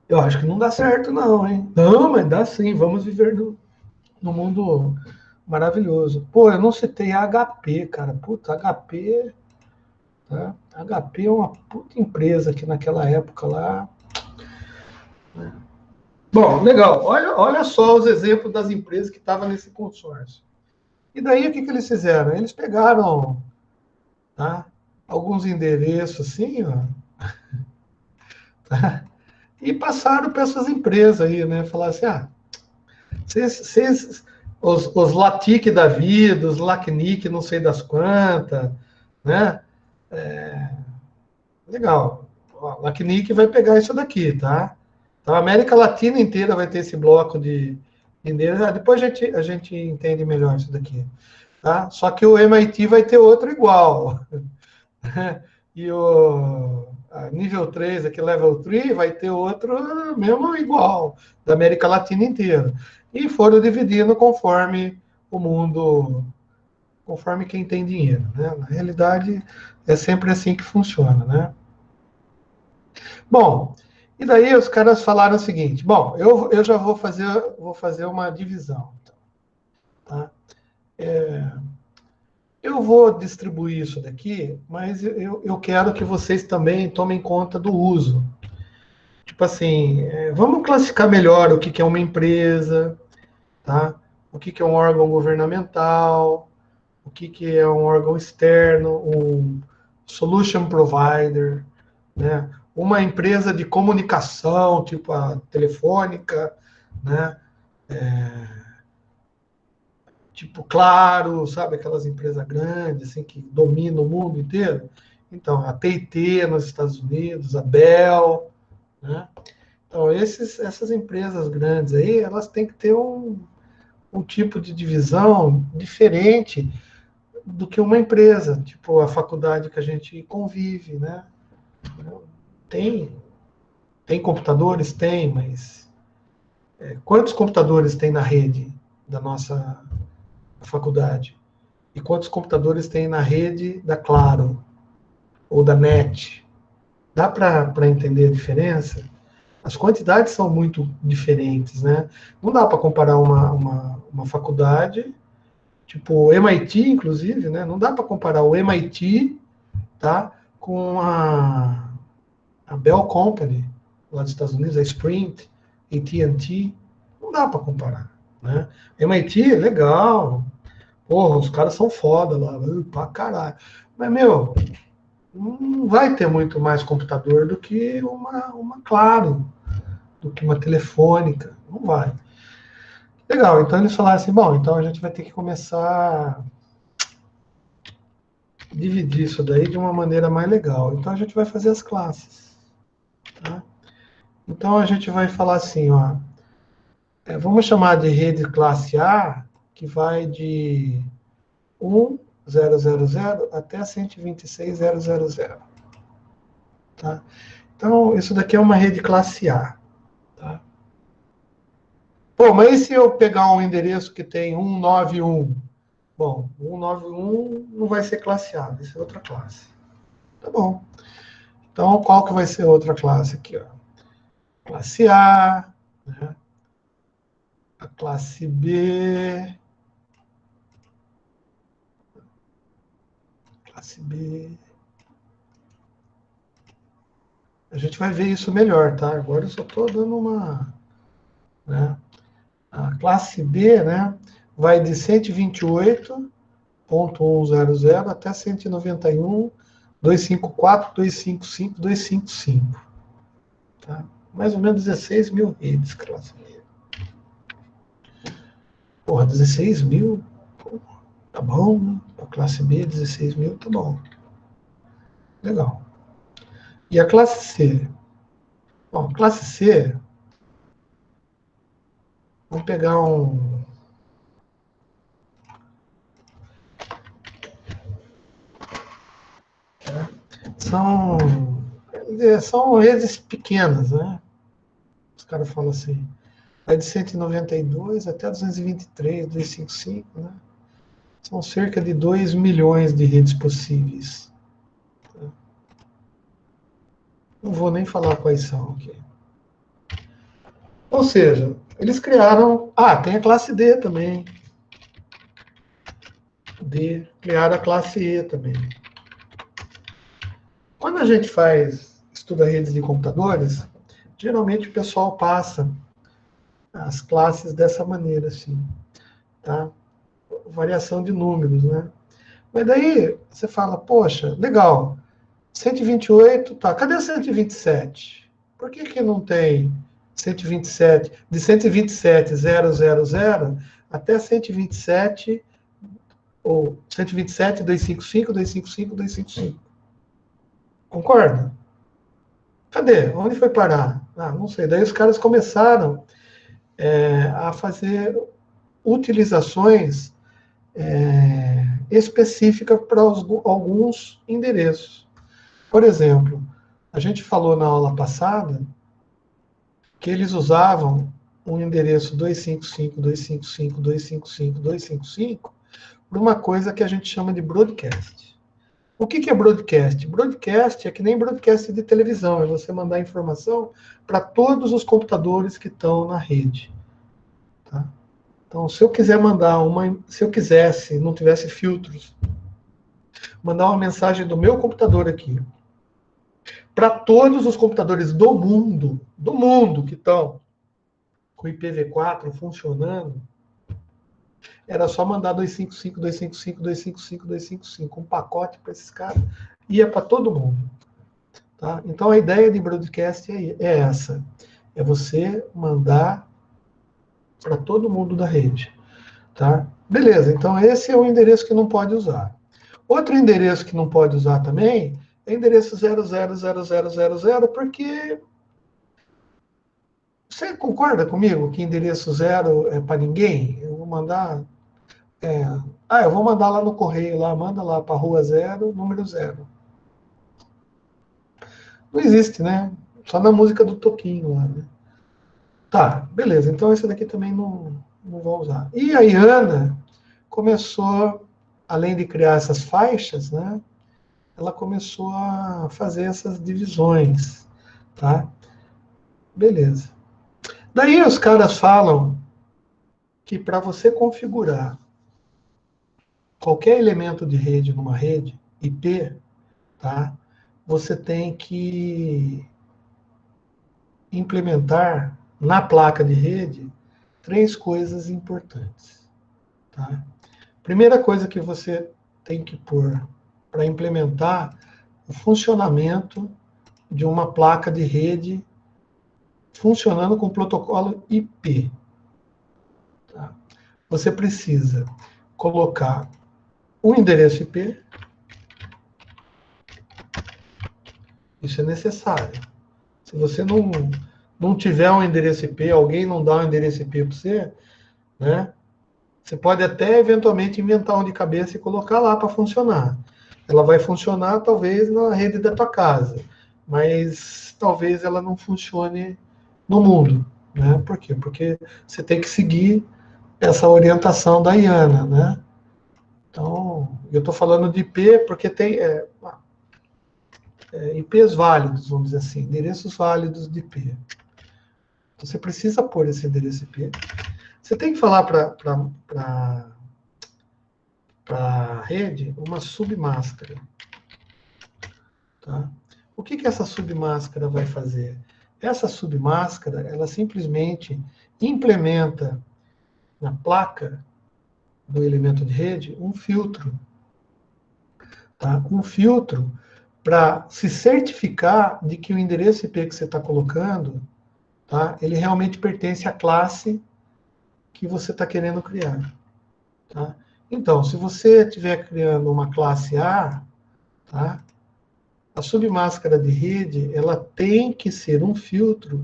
Speaker 1: Eu acho que não dá certo, não, hein? Não, mas dá sim. Vamos viver no mundo maravilhoso. Pô, eu não citei a HP, cara. Puta, HP, Tá? A HP é uma puta empresa que naquela época lá. Bom, legal. Olha só os exemplos das empresas que estavam nesse consórcio. E daí o que eles fizeram? Eles pegaram, tá, alguns endereços assim, ó, tá, e passaram para essas empresas aí, né? Falaram assim, os Latic da vida, os Lacnic não sei das quantas, né? Legal. Ó, a Lacnic vai pegar isso daqui, tá? Então a América Latina inteira vai ter esse bloco de endereços. Depois a gente entende melhor isso daqui. Tá? Só que o MIT vai ter outro igual. E o nível 3, aqui level 3, vai ter outro mesmo igual, da América Latina inteira. E foram dividindo conforme o mundo, conforme quem tem dinheiro. Né? Na realidade, é sempre assim que funciona. Né? Bom, e daí os caras falaram o seguinte: bom, eu já vou fazer uma divisão. Tá? Eu vou distribuir isso daqui, mas eu quero que vocês também tomem conta do uso. Tipo assim, vamos classificar melhor o que é uma empresa, tá? O que é um órgão governamental, o que é um órgão externo, um solution provider, né? Uma empresa de comunicação, tipo a Telefônica, né? Tipo Claro, sabe? Aquelas empresas grandes, assim, que dominam o mundo inteiro. Então, a T&T nos Estados Unidos, a Bell, né? Então, essas empresas grandes aí, elas têm que ter um tipo de divisão diferente do que uma empresa, tipo a faculdade que a gente convive, né? Tem, tem computadores? Tem, mas quantos computadores tem na rede da nossa faculdade? E quantos computadores tem na rede da Claro ou da NET? Dá para entender a diferença? As quantidades são muito diferentes, né? Não dá para comparar uma faculdade, tipo o MIT, inclusive, né? Não dá para comparar o MIT, tá, com a Bell Company, lá dos Estados Unidos, a Sprint, AT&T. Não dá para comparar, né? MIT é legal, porra, os caras são foda lá, pra caralho. Mas, meu, não vai ter muito mais computador do que uma Claro, do que uma Telefônica. Não vai. Legal, então eles falaram assim, bom, então a gente vai ter que começar a dividir isso daí de uma maneira mais legal. Então a gente vai fazer as classes. Tá? Então a gente vai falar assim, ó, vamos chamar de rede classe A, que vai de 1.0.0.0 até 126.0.0.0. Tá? Então, isso daqui é uma rede classe A. Tá? Pô, mas e se eu pegar um endereço que tem 191? Bom, 191 não vai ser classe A, vai ser outra classe. Tá bom. Então, qual que vai ser outra classe aqui? Ó? Classe A, né? A classe B, classe B. A gente vai ver isso melhor, tá? Agora eu só estou dando uma... Né? A classe B, né, vai de 128.100 até 191.254.255.255. Tá? Mais ou menos 16 mil redes, classe B. Porra, 16 mil? Porra, tá bom, né? A classe B, 16 mil, tá bom. Legal. E a classe C? Bom, a classe C, vamos pegar um... São, são redes pequenas, né? Os caras falam assim, vai de 192 até 223, 255, né? São cerca de 2 milhões de redes possíveis. Não vou nem falar quais são aqui. Ou seja, eles criaram... Ah, tem a classe D também. D. Criaram a classe E também. Quando a gente estuda redes de computadores, geralmente o pessoal passa as classes dessa maneira, assim, tá? Variação de números, né? Mas daí você fala, poxa, legal, 128, tá, cadê 127? Por que que não tem 127, de 127.000 até 127, ou 127, 255, 255, 255? Concorda? Cadê? Onde foi parar? Ah, não sei. Daí os caras começaram a fazer utilizações específicas para alguns endereços. Por exemplo, a gente falou na aula passada que eles usavam um endereço 255.255.255.255 para uma coisa que a gente chama de broadcast. O que é broadcast? Broadcast é que nem broadcast de televisão, é você mandar informação para todos os computadores que estão na rede. Tá? Então, se eu quiser se eu quisesse, não tivesse filtros, mandar uma mensagem do meu computador aqui para todos os computadores do mundo que estão com IPv4 funcionando, era só mandar 255, 255, 255, 255, um pacote para esses caras, ia para todo mundo. Tá? Então a ideia de broadcast é essa, é você mandar para todo mundo da rede. Tá? Beleza, então esse é o endereço que não pode usar. Outro endereço que não pode usar também é endereço 000000, porque você concorda comigo que endereço zero é para ninguém? Eu vou mandar. Eu vou mandar lá no correio, lá, manda lá para rua 0, número 0. Não existe, né? Só na música do Toquinho lá, né? Tá, beleza. Então esse daqui também não vou usar. E a Iana começou, além de criar essas faixas, né? Ela começou a fazer essas divisões, tá? Beleza. Daí os caras falam que para você configurar qualquer elemento de rede numa rede IP, tá? Você tem que implementar na placa de rede 3 coisas importantes, tá? Primeira coisa que você tem que pôr para implementar o funcionamento de uma placa de rede funcionando com protocolo IP. Tá? Você precisa colocar um endereço IP. Isso é necessário. Se você não tiver um endereço IP, alguém não dá um endereço IP para você, né? Você pode até eventualmente inventar um de cabeça e colocar lá para funcionar. Ela vai funcionar talvez na rede da tua casa, mas talvez ela não funcione no mundo, né? Por quê? Porque você tem que seguir essa orientação da IANA, né? Então, eu estou falando de IP porque tem IPs válidos, vamos dizer assim, endereços válidos de IP. Você precisa pôr esse endereço IP. Você tem que falar para a rede uma submáscara. Tá? O que essa submáscara vai fazer? Essa submáscara, ela simplesmente implementa na placa do elemento de rede um filtro. Tá? Um filtro para se certificar de que o endereço IP que você está colocando, tá? Ele realmente pertence à classe que você está querendo criar. Tá? Então, se você estiver criando uma classe A, tá? A submáscara de rede ela tem que ser um filtro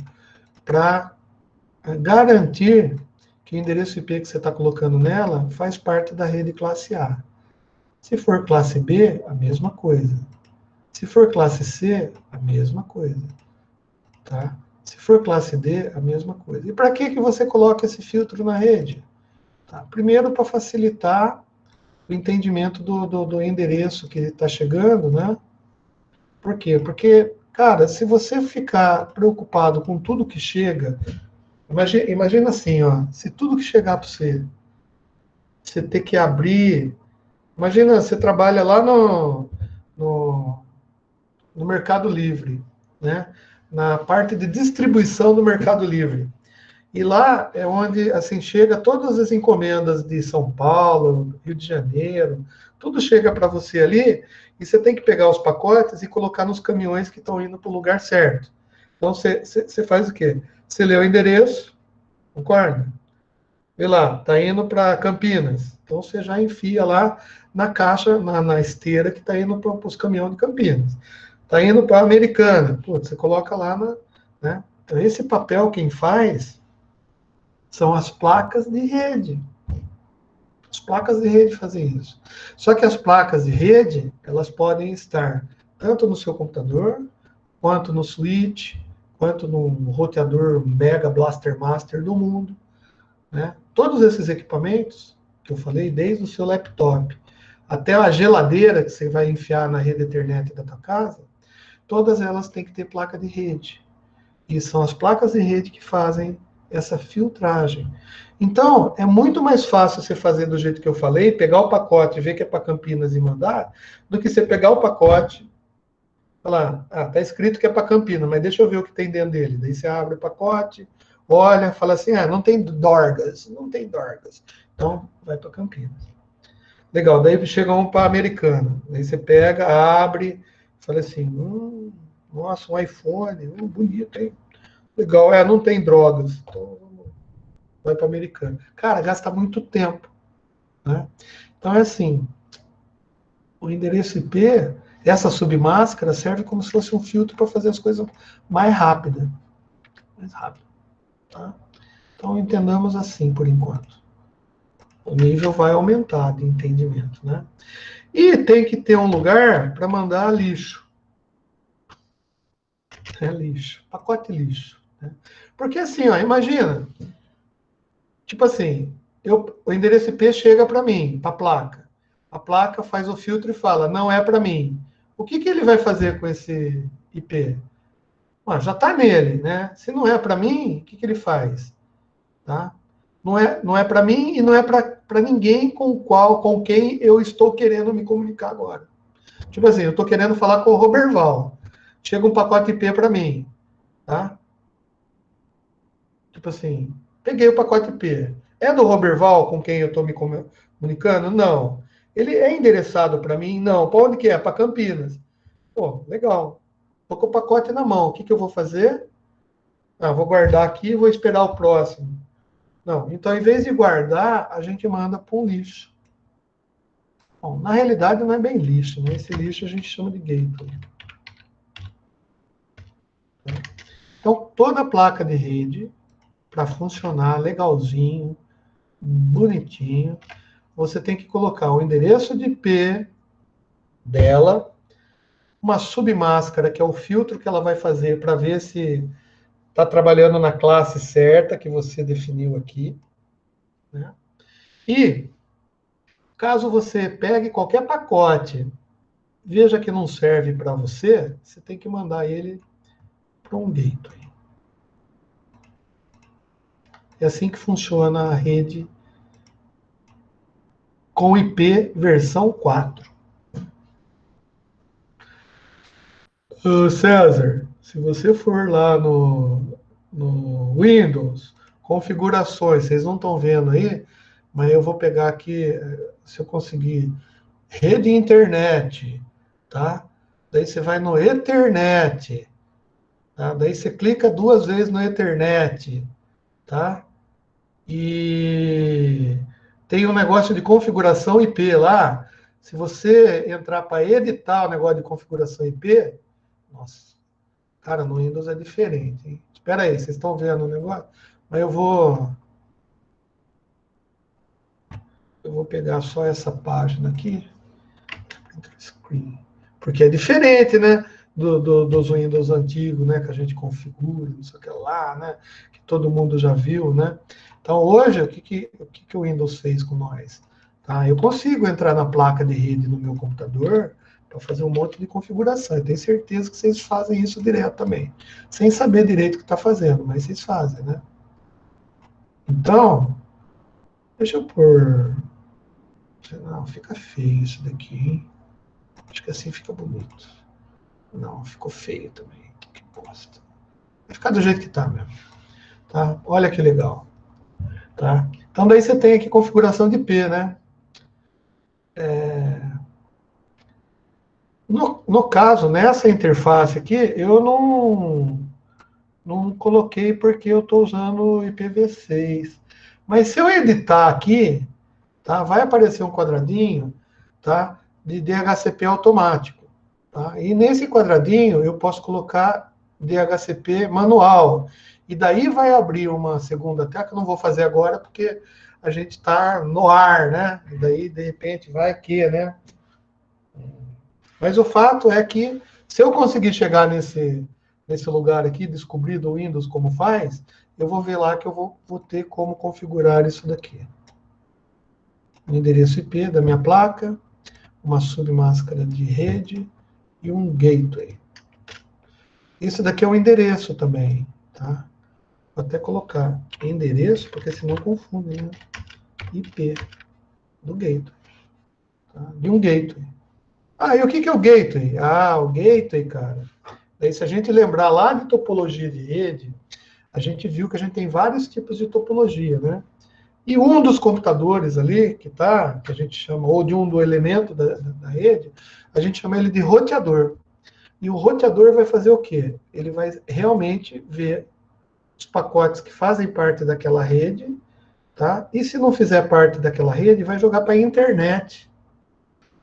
Speaker 1: para garantir que o endereço IP que você está colocando nela faz parte da rede classe A. Se for classe B, a mesma coisa. Se for classe C, a mesma coisa. Tá? Se for classe D, a mesma coisa. E para que você coloca esse filtro na rede? Tá? Primeiro, para facilitar o entendimento do endereço que está chegando, né? Por quê? Porque, cara, se você ficar preocupado com tudo que chega, imagina assim, ó, se tudo que chegar para você, você ter que abrir. Imagina, você trabalha lá no no Mercado Livre, né? Na parte de distribuição do Mercado Livre. E lá é onde assim chega todas as encomendas de São Paulo, Rio de Janeiro, tudo chega para você ali e você tem que pegar os pacotes e colocar nos caminhões que estão indo para o lugar certo. Então você faz o quê? Você lê o endereço, concorda? Vê lá, tá indo para Campinas. Então você já enfia lá na caixa, na esteira que está indo para os caminhões de Campinas. Tá indo para Americana. Putz, você coloca lá na. Né? Então esse papel quem faz são as placas de rede. As placas de rede fazem isso. Só que as placas de rede, elas podem estar tanto no seu computador, quanto no switch, quanto no roteador Mega Blaster Master do mundo. Né? Todos esses equipamentos que eu falei, desde o seu laptop até a geladeira que você vai enfiar na rede Ethernet da tua casa, todas elas têm que ter placa de rede. E são as placas de rede que fazem essa filtragem. Então, é muito mais fácil você fazer do jeito que eu falei, pegar o pacote, ver que é para Campinas e mandar, do que você pegar o pacote, falar, tá escrito que é para Campinas, mas deixa eu ver o que tem dentro dele. Daí você abre o pacote, olha, fala assim, não tem Dorgas, não tem Dorgas. Então, vai para Campinas. Legal, daí chega um para Americana. Daí você pega, abre, fala assim, nossa, um iPhone, bonito, hein? Legal, não tem drogas. Então, vai para Americana. Cara, gasta muito tempo. Né? Então, é assim, o endereço IP, essa submáscara serve como se fosse um filtro para fazer as coisas mais rápidas. Mais rápido. Tá? Então, entendamos assim, por enquanto. O nível vai aumentar de entendimento. Né? E tem que ter um lugar para mandar lixo. Lixo. Pacote lixo. Né? Porque assim, imagina, tipo assim, o endereço IP chega para mim, para a placa. A placa faz o filtro e fala, não é para mim. O que ele vai fazer com esse IP? Já está nele, né? Se não é para mim, o que ele faz? Tá? Não é para mim e não é para ninguém com quem eu estou querendo me comunicar agora. Tipo assim, eu estou querendo falar com o Roberval. Chega um pacote IP para mim. Tá? Tipo assim, peguei o pacote IP. É do Roberval com quem eu estou me comunicando? Não. Ele é endereçado para mim? Não. Para onde que é? Para Campinas. Pô, legal. Estou com o pacote na mão. O que eu vou fazer? Vou guardar aqui e vou esperar o próximo. Não. Então, em vez de guardar, a gente manda para um lixo. Bom, na realidade, não é bem lixo, né? Esse lixo a gente chama de gateway. Então, toda placa de rede, para funcionar legalzinho, bonitinho, você tem que colocar o endereço de IP dela, uma submáscara, que é o filtro que ela vai fazer para ver se está trabalhando na classe certa que você definiu aqui. Né? E, caso você pegue qualquer pacote, veja que não serve para você, você tem que mandar ele para um gateway. É assim que funciona a rede com IP versão 4. César, se você for lá no Windows, configurações, vocês não estão vendo aí, mas eu vou pegar aqui, se eu conseguir, rede internet, tá? Daí você vai no Ethernet, tá? Daí você clica 2 vezes no Ethernet, tá? E tem um negócio de configuração IP lá. Se você entrar para editar o negócio de configuração IP, nossa, cara, no Windows é diferente, hein? Espera aí, vocês estão vendo o negócio? Mas eu vou pegar só essa página aqui, screen, porque é diferente, né? Dos Windows antigos, né? Que a gente configura, não sei o que lá, né? Que todo mundo já viu, né? Então, hoje, o que o Windows fez com nós? Tá? Eu consigo entrar na placa de rede no meu computador para fazer um monte de configuração. Eu tenho certeza que vocês fazem isso direto também. Sem saber direito o que está fazendo, mas vocês fazem, né? Então, deixa eu pôr. Não, fica feio isso daqui, hein? Acho que assim fica bonito. Não, ficou feio também. Que bosta. Vai ficar do jeito que tá mesmo. Tá? Olha que legal. Tá? Então daí você tem aqui configuração de IP, né? No caso, nessa interface aqui, eu não coloquei porque eu estou usando o IPv6. Mas se eu editar aqui, tá, vai aparecer um quadradinho, tá, de DHCP automático. Tá? E nesse quadradinho eu posso colocar DHCP manual. E daí vai abrir uma segunda tela, que eu não vou fazer agora, porque a gente está no ar, né? E daí, de repente, vai aqui, né? Mas o fato é que, se eu conseguir chegar nesse lugar aqui, descobrir do Windows como faz, eu vou ver lá que eu vou ter como configurar isso daqui. O endereço IP da minha placa, uma submáscara de rede e um gateway. Isso daqui é o endereço também, tá? Vou até colocar endereço, porque senão confunde, né? IP do gateway. Tá? De um gateway. Ah, e o que é o gateway? Ah, o gateway, cara. Daí, se a gente lembrar lá de topologia de rede, a gente viu que a gente tem vários tipos de topologia, né? E um dos computadores ali, que a gente chama, ou de um do elemento da rede, a gente chama ele de roteador. E o roteador vai fazer o quê? Ele vai realmente ver os pacotes que fazem parte daquela rede, tá? E se não fizer parte daquela rede, vai jogar para a internet.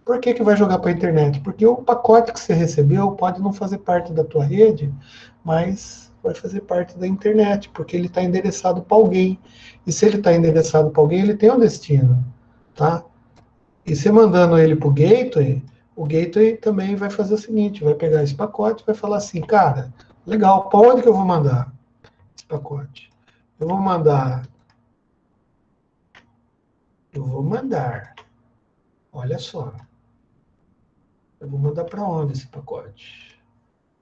Speaker 1: Por que vai jogar para a internet? Porque o pacote que você recebeu pode não fazer parte da tua rede, mas vai fazer parte da internet, porque ele está endereçado para alguém. E se ele está endereçado para alguém, ele tem um destino, tá? E você mandando ele para o gateway também vai fazer o seguinte, vai pegar esse pacote e vai falar assim, cara, legal, para onde que eu vou mandar esse pacote? Eu vou mandar, olha só, eu vou mandar para onde esse pacote?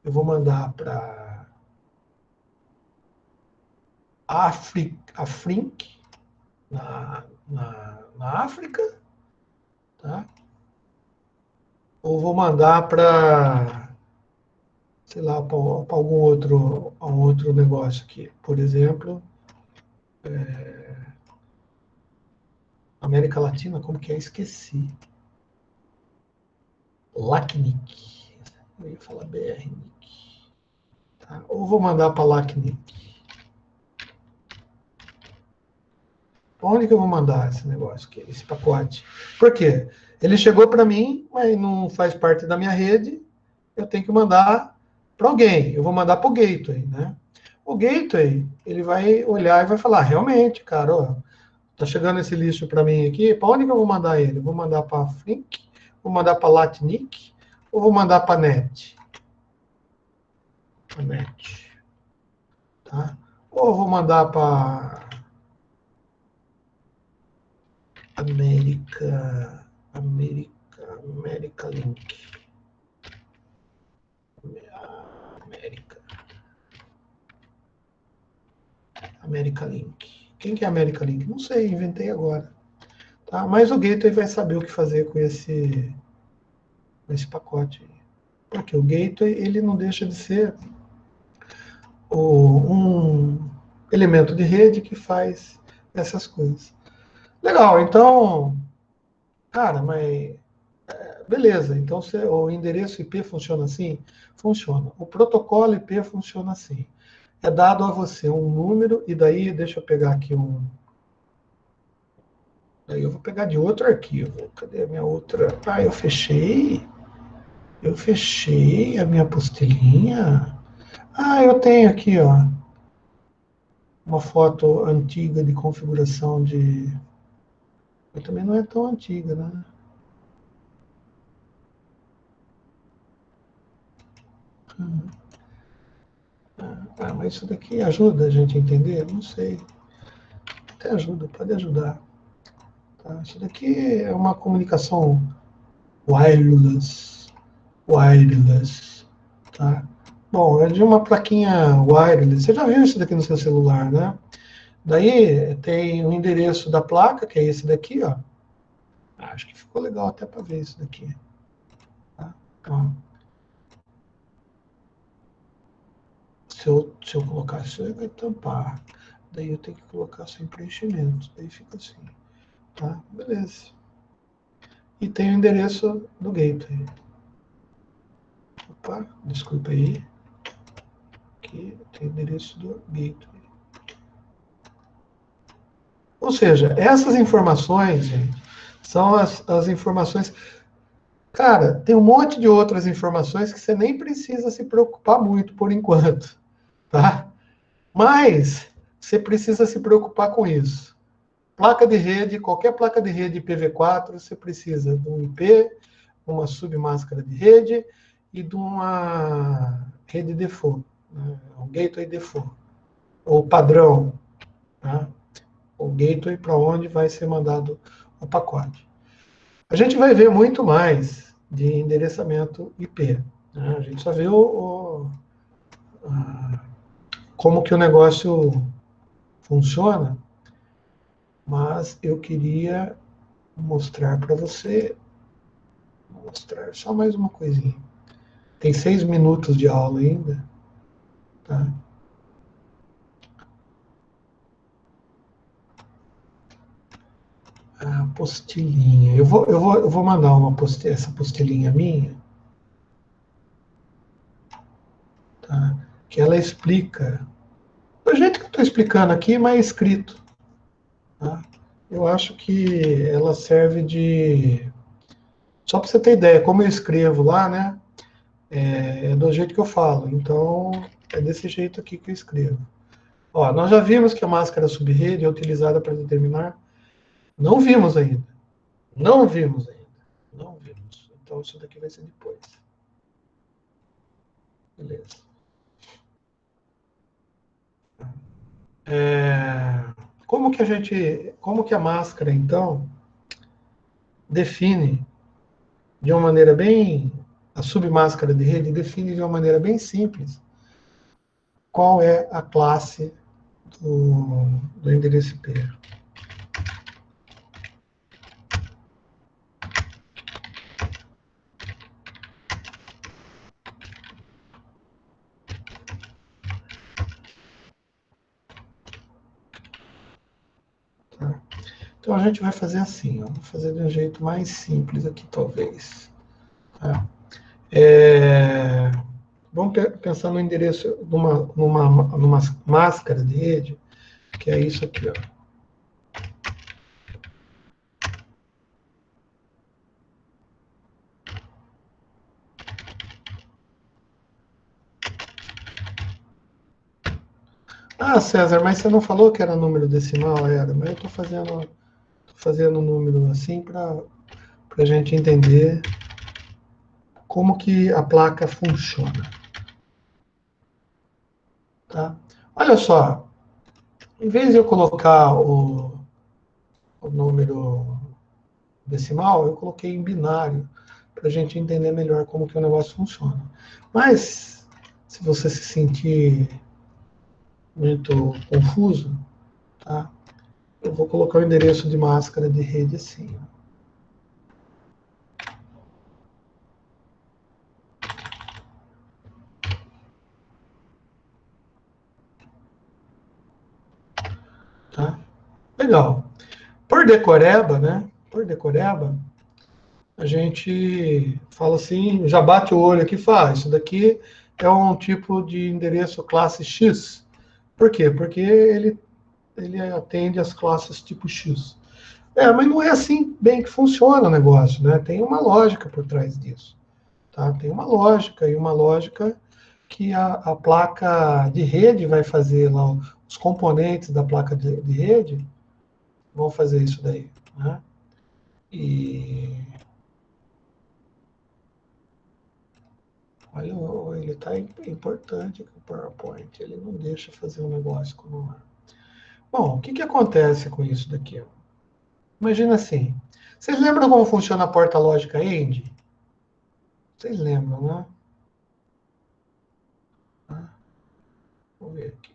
Speaker 1: Eu vou mandar para Afrique, na África, tá? Ou vou mandar para, sei lá, para algum outro negócio aqui. Por exemplo, América Latina, como que é? Esqueci. LACNIC. Eu ia falar BRNIC. Tá? Ou vou mandar para LACNIC. Onde que eu vou mandar esse negócio aqui, esse pacote? Por quê? Ele chegou para mim, mas não faz parte da minha rede, eu tenho que mandar para alguém. Eu vou mandar para o gateway, né? O gateway, ele vai olhar e vai falar, realmente, cara, ó, tá chegando esse lixo para mim aqui, para onde que eu vou mandar ele? Vou mandar para Flink, vou mandar para Latnic, ou vou mandar para Net? Para Net, tá? Ou vou mandar para América Link. América. América Link. Quem que é América Link? Não sei, inventei agora. Tá? Mas o gateway vai saber o que fazer com esse pacote. Porque o gateway ele não deixa de ser um elemento de rede que faz essas coisas. Legal, então, cara, mas beleza. Então o endereço IP funciona assim? Funciona. O protocolo IP funciona assim. É dado a você um número, e daí, deixa eu pegar aqui um. Daí eu vou pegar de outro arquivo. Cadê a minha outra? Ah, eu fechei. Eu fechei a minha apostilinha. Ah, eu tenho aqui, ó, uma foto antiga de configuração de. Mas também não é tão antiga, né? Ah, mas isso daqui ajuda a gente a entender? Não sei. Até ajuda, pode ajudar. Tá? Isso daqui é uma comunicação wireless. Wireless. Tá? Bom, é de uma plaquinha wireless. Você já viu isso daqui no seu celular, né? Daí tem o endereço da placa, que é esse daqui, ó. Acho que ficou legal até para ver isso daqui. Tá? Ó. Se eu colocar isso aí, vai tampar. Daí eu tenho que colocar sem preenchimento. Daí fica assim. Tá? Beleza. E tem o endereço do gateway. Opa, desculpa aí. Aqui tem o endereço do gateway. Ou seja, essas informações, gente, são as informações. Cara, tem um monte de outras informações que você nem precisa se preocupar muito por enquanto, tá? Mas você precisa se preocupar com isso. Placa de rede, qualquer placa de rede IPv4, você precisa de um IP, uma submáscara de rede e de uma rede default, né? Um gateway default, ou padrão, tá? O gateway para onde vai ser mandado o pacote. A gente vai ver muito mais de endereçamento IP. Né? A gente só vê como que o negócio funciona, mas eu queria mostrar para você, mostrar só mais uma coisinha. Tem 6 minutos de aula ainda, tá? A apostilinha. Eu vou mandar essa apostilinha minha, tá? Que ela explica, do jeito que eu estou explicando aqui, mas escrito. Tá? Eu acho que ela serve de. Só para você ter ideia, como eu escrevo lá, né? É do jeito que eu falo. Então, é desse jeito aqui que eu escrevo. Ó, nós já vimos que a máscara subrede é utilizada para determinar. Não vimos ainda. Não vimos ainda. Não vimos. Então, isso daqui vai ser depois. Beleza. É, como que a máscara, então, define de uma maneira bem, a submáscara de rede define de uma maneira bem simples qual é a classe do endereço IP. Tá? Então a gente vai fazer assim, ó, vou fazer de um jeito mais simples aqui, talvez. Tá? Vamos pensar no endereço numa máscara de rede, que é isso aqui, ó. Ah, César, mas você não falou que era número decimal? Era, mas eu estou fazendo número assim para a gente entender como que a placa funciona. Tá? Olha só, em vez de eu colocar o número decimal, eu coloquei em binário, para a gente entender melhor como que o negócio funciona. Mas, se você se sentir muito confuso, tá? Eu vou colocar o endereço de máscara de rede assim. Tá? Legal. Por decoreba, né? Por decoreba, a gente fala assim, já bate o olho aqui e fala, isso daqui é um tipo de endereço classe X. Por quê? Porque ele atende as classes tipo X. Mas não é assim bem que funciona o negócio, né? Tem uma lógica por trás disso. Tá? Tem uma lógica, e uma lógica que a placa de rede vai fazer lá, os componentes da placa de rede vão fazer isso daí. Né? E olha, ele está importante aqui o PowerPoint, ele não deixa fazer um negócio como é. Bom, o que, que acontece com isso daqui? Imagina assim, vocês lembram como funciona a porta lógica AND? Vocês lembram, né? Vamos ver aqui.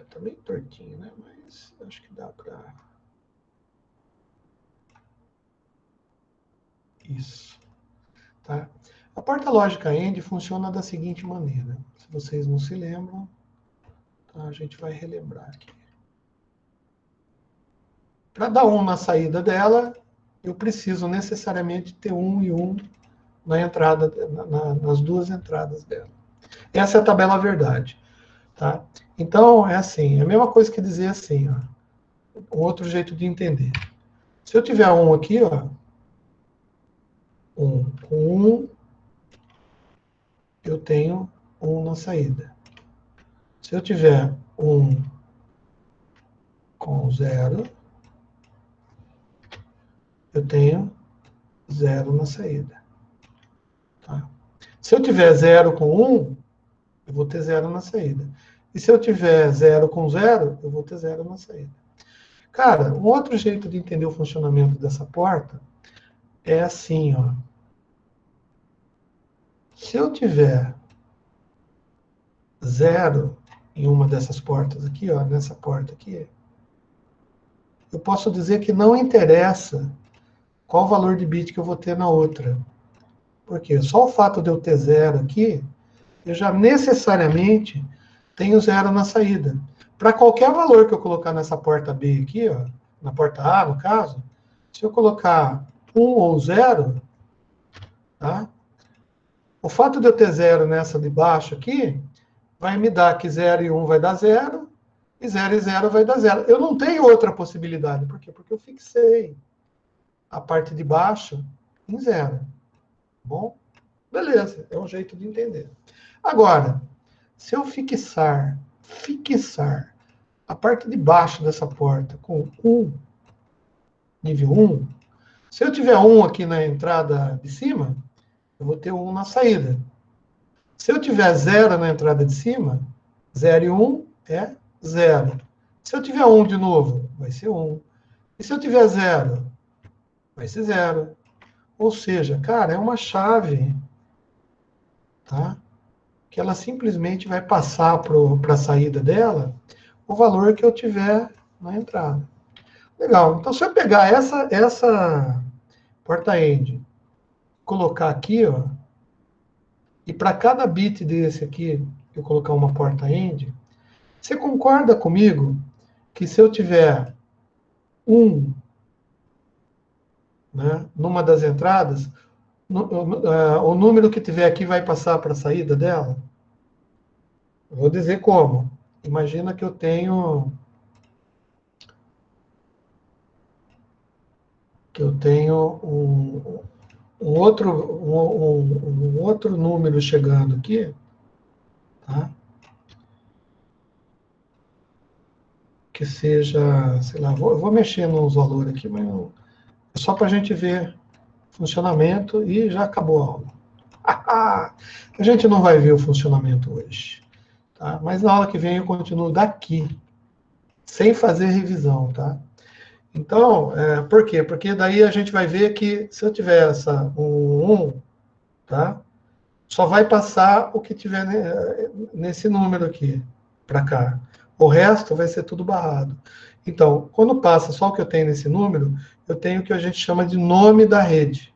Speaker 1: Tá meio tortinho, né? Mas acho que dá para... Isso. Tá? A porta lógica AND funciona da seguinte maneira. Se vocês não se lembram, tá, a gente vai relembrar aqui. Para dar 1 na saída dela, eu preciso necessariamente ter 1 e 1 na entrada, nas duas entradas dela. Essa é a tabela verdade. Tá? Então, é assim, é a mesma coisa que dizer assim, ó, um outro jeito de entender. Se eu tiver 1 aqui, ó, 1 com 1, eu tenho 1 na saída. Se eu tiver 1 com 0, eu tenho 0 na saída. Tá? Se eu tiver 0 com 1, eu vou ter 0 na saída. E se eu tiver 0 com 0, eu vou ter 0 na saída. Cara, um outro jeito de entender o funcionamento dessa porta é assim, ó. Se eu tiver 0 em uma dessas portas aqui, ó, nessa porta aqui, eu posso dizer que não interessa qual o valor de bit que eu vou ter na outra. Por quê? Só o fato de eu ter 0 aqui, eu já necessariamente tenho 0 na saída. Para qualquer valor que eu colocar nessa porta B aqui, ó, na porta A, no caso, se eu colocar 1 ou 0, tá? O fato de eu ter 0 nessa de baixo aqui, vai me dar que 0 e 1 vai dar 0, e 0 e 0 vai dar 0. Eu não tenho outra possibilidade. Por quê? Porque eu fixei a parte de baixo em 0. Tá bom? Beleza, é um jeito de entender. Agora, se eu fixar a parte de baixo dessa porta com 1, nível 1, se eu tiver 1 aqui na entrada de cima, eu vou ter 1 na saída. Se eu tiver 0 na entrada de cima, 0 e 1 é 0. Se eu tiver 1 de novo, vai ser 1. E se eu tiver 0, vai ser 0. Ou seja, cara, é uma chave, tá? Que ela simplesmente vai passar para a saída dela o valor que eu tiver na entrada. Legal. Então, se eu pegar essa porta-end, colocar aqui, ó, e para cada bit desse aqui, eu colocar uma porta-end, você concorda comigo que se eu tiver 1, né, numa das entradas, o número que tiver aqui vai passar para a saída dela? Eu vou dizer como. Imagina que eu tenho um outro número chegando aqui, tá? Que seja, sei lá, eu vou mexer nos valores aqui, mas é só para a gente ver funcionamento e já acabou a aula. A gente não vai ver o funcionamento hoje, tá? Mas na aula que vem eu continuo daqui, sem fazer revisão, tá? Então, por quê? Porque daí a gente vai ver que se eu tiver essa 1, tá? Só vai passar o que tiver nesse número aqui, para cá. O resto vai ser tudo barrado. Então, quando passa só o que eu tenho nesse número, eu tenho o que a gente chama de nome da rede,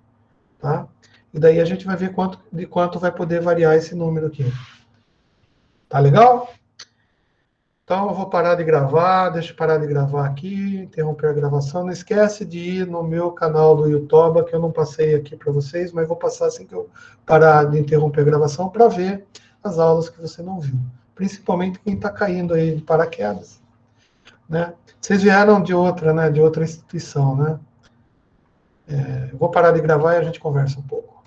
Speaker 1: tá? E daí a gente vai ver de quanto vai poder variar esse número aqui. Tá legal? Então, eu vou parar de gravar, deixa eu parar de gravar aqui, interromper a gravação. Não esquece de ir no meu canal do YouTube, que eu não passei aqui para vocês, mas vou passar assim que eu parar de interromper a gravação para ver as aulas que você não viu. Principalmente quem está caindo aí de paraquedas, né? Vocês vieram de outra, né? De outra instituição, né? Eu vou parar de gravar e a gente conversa um pouco.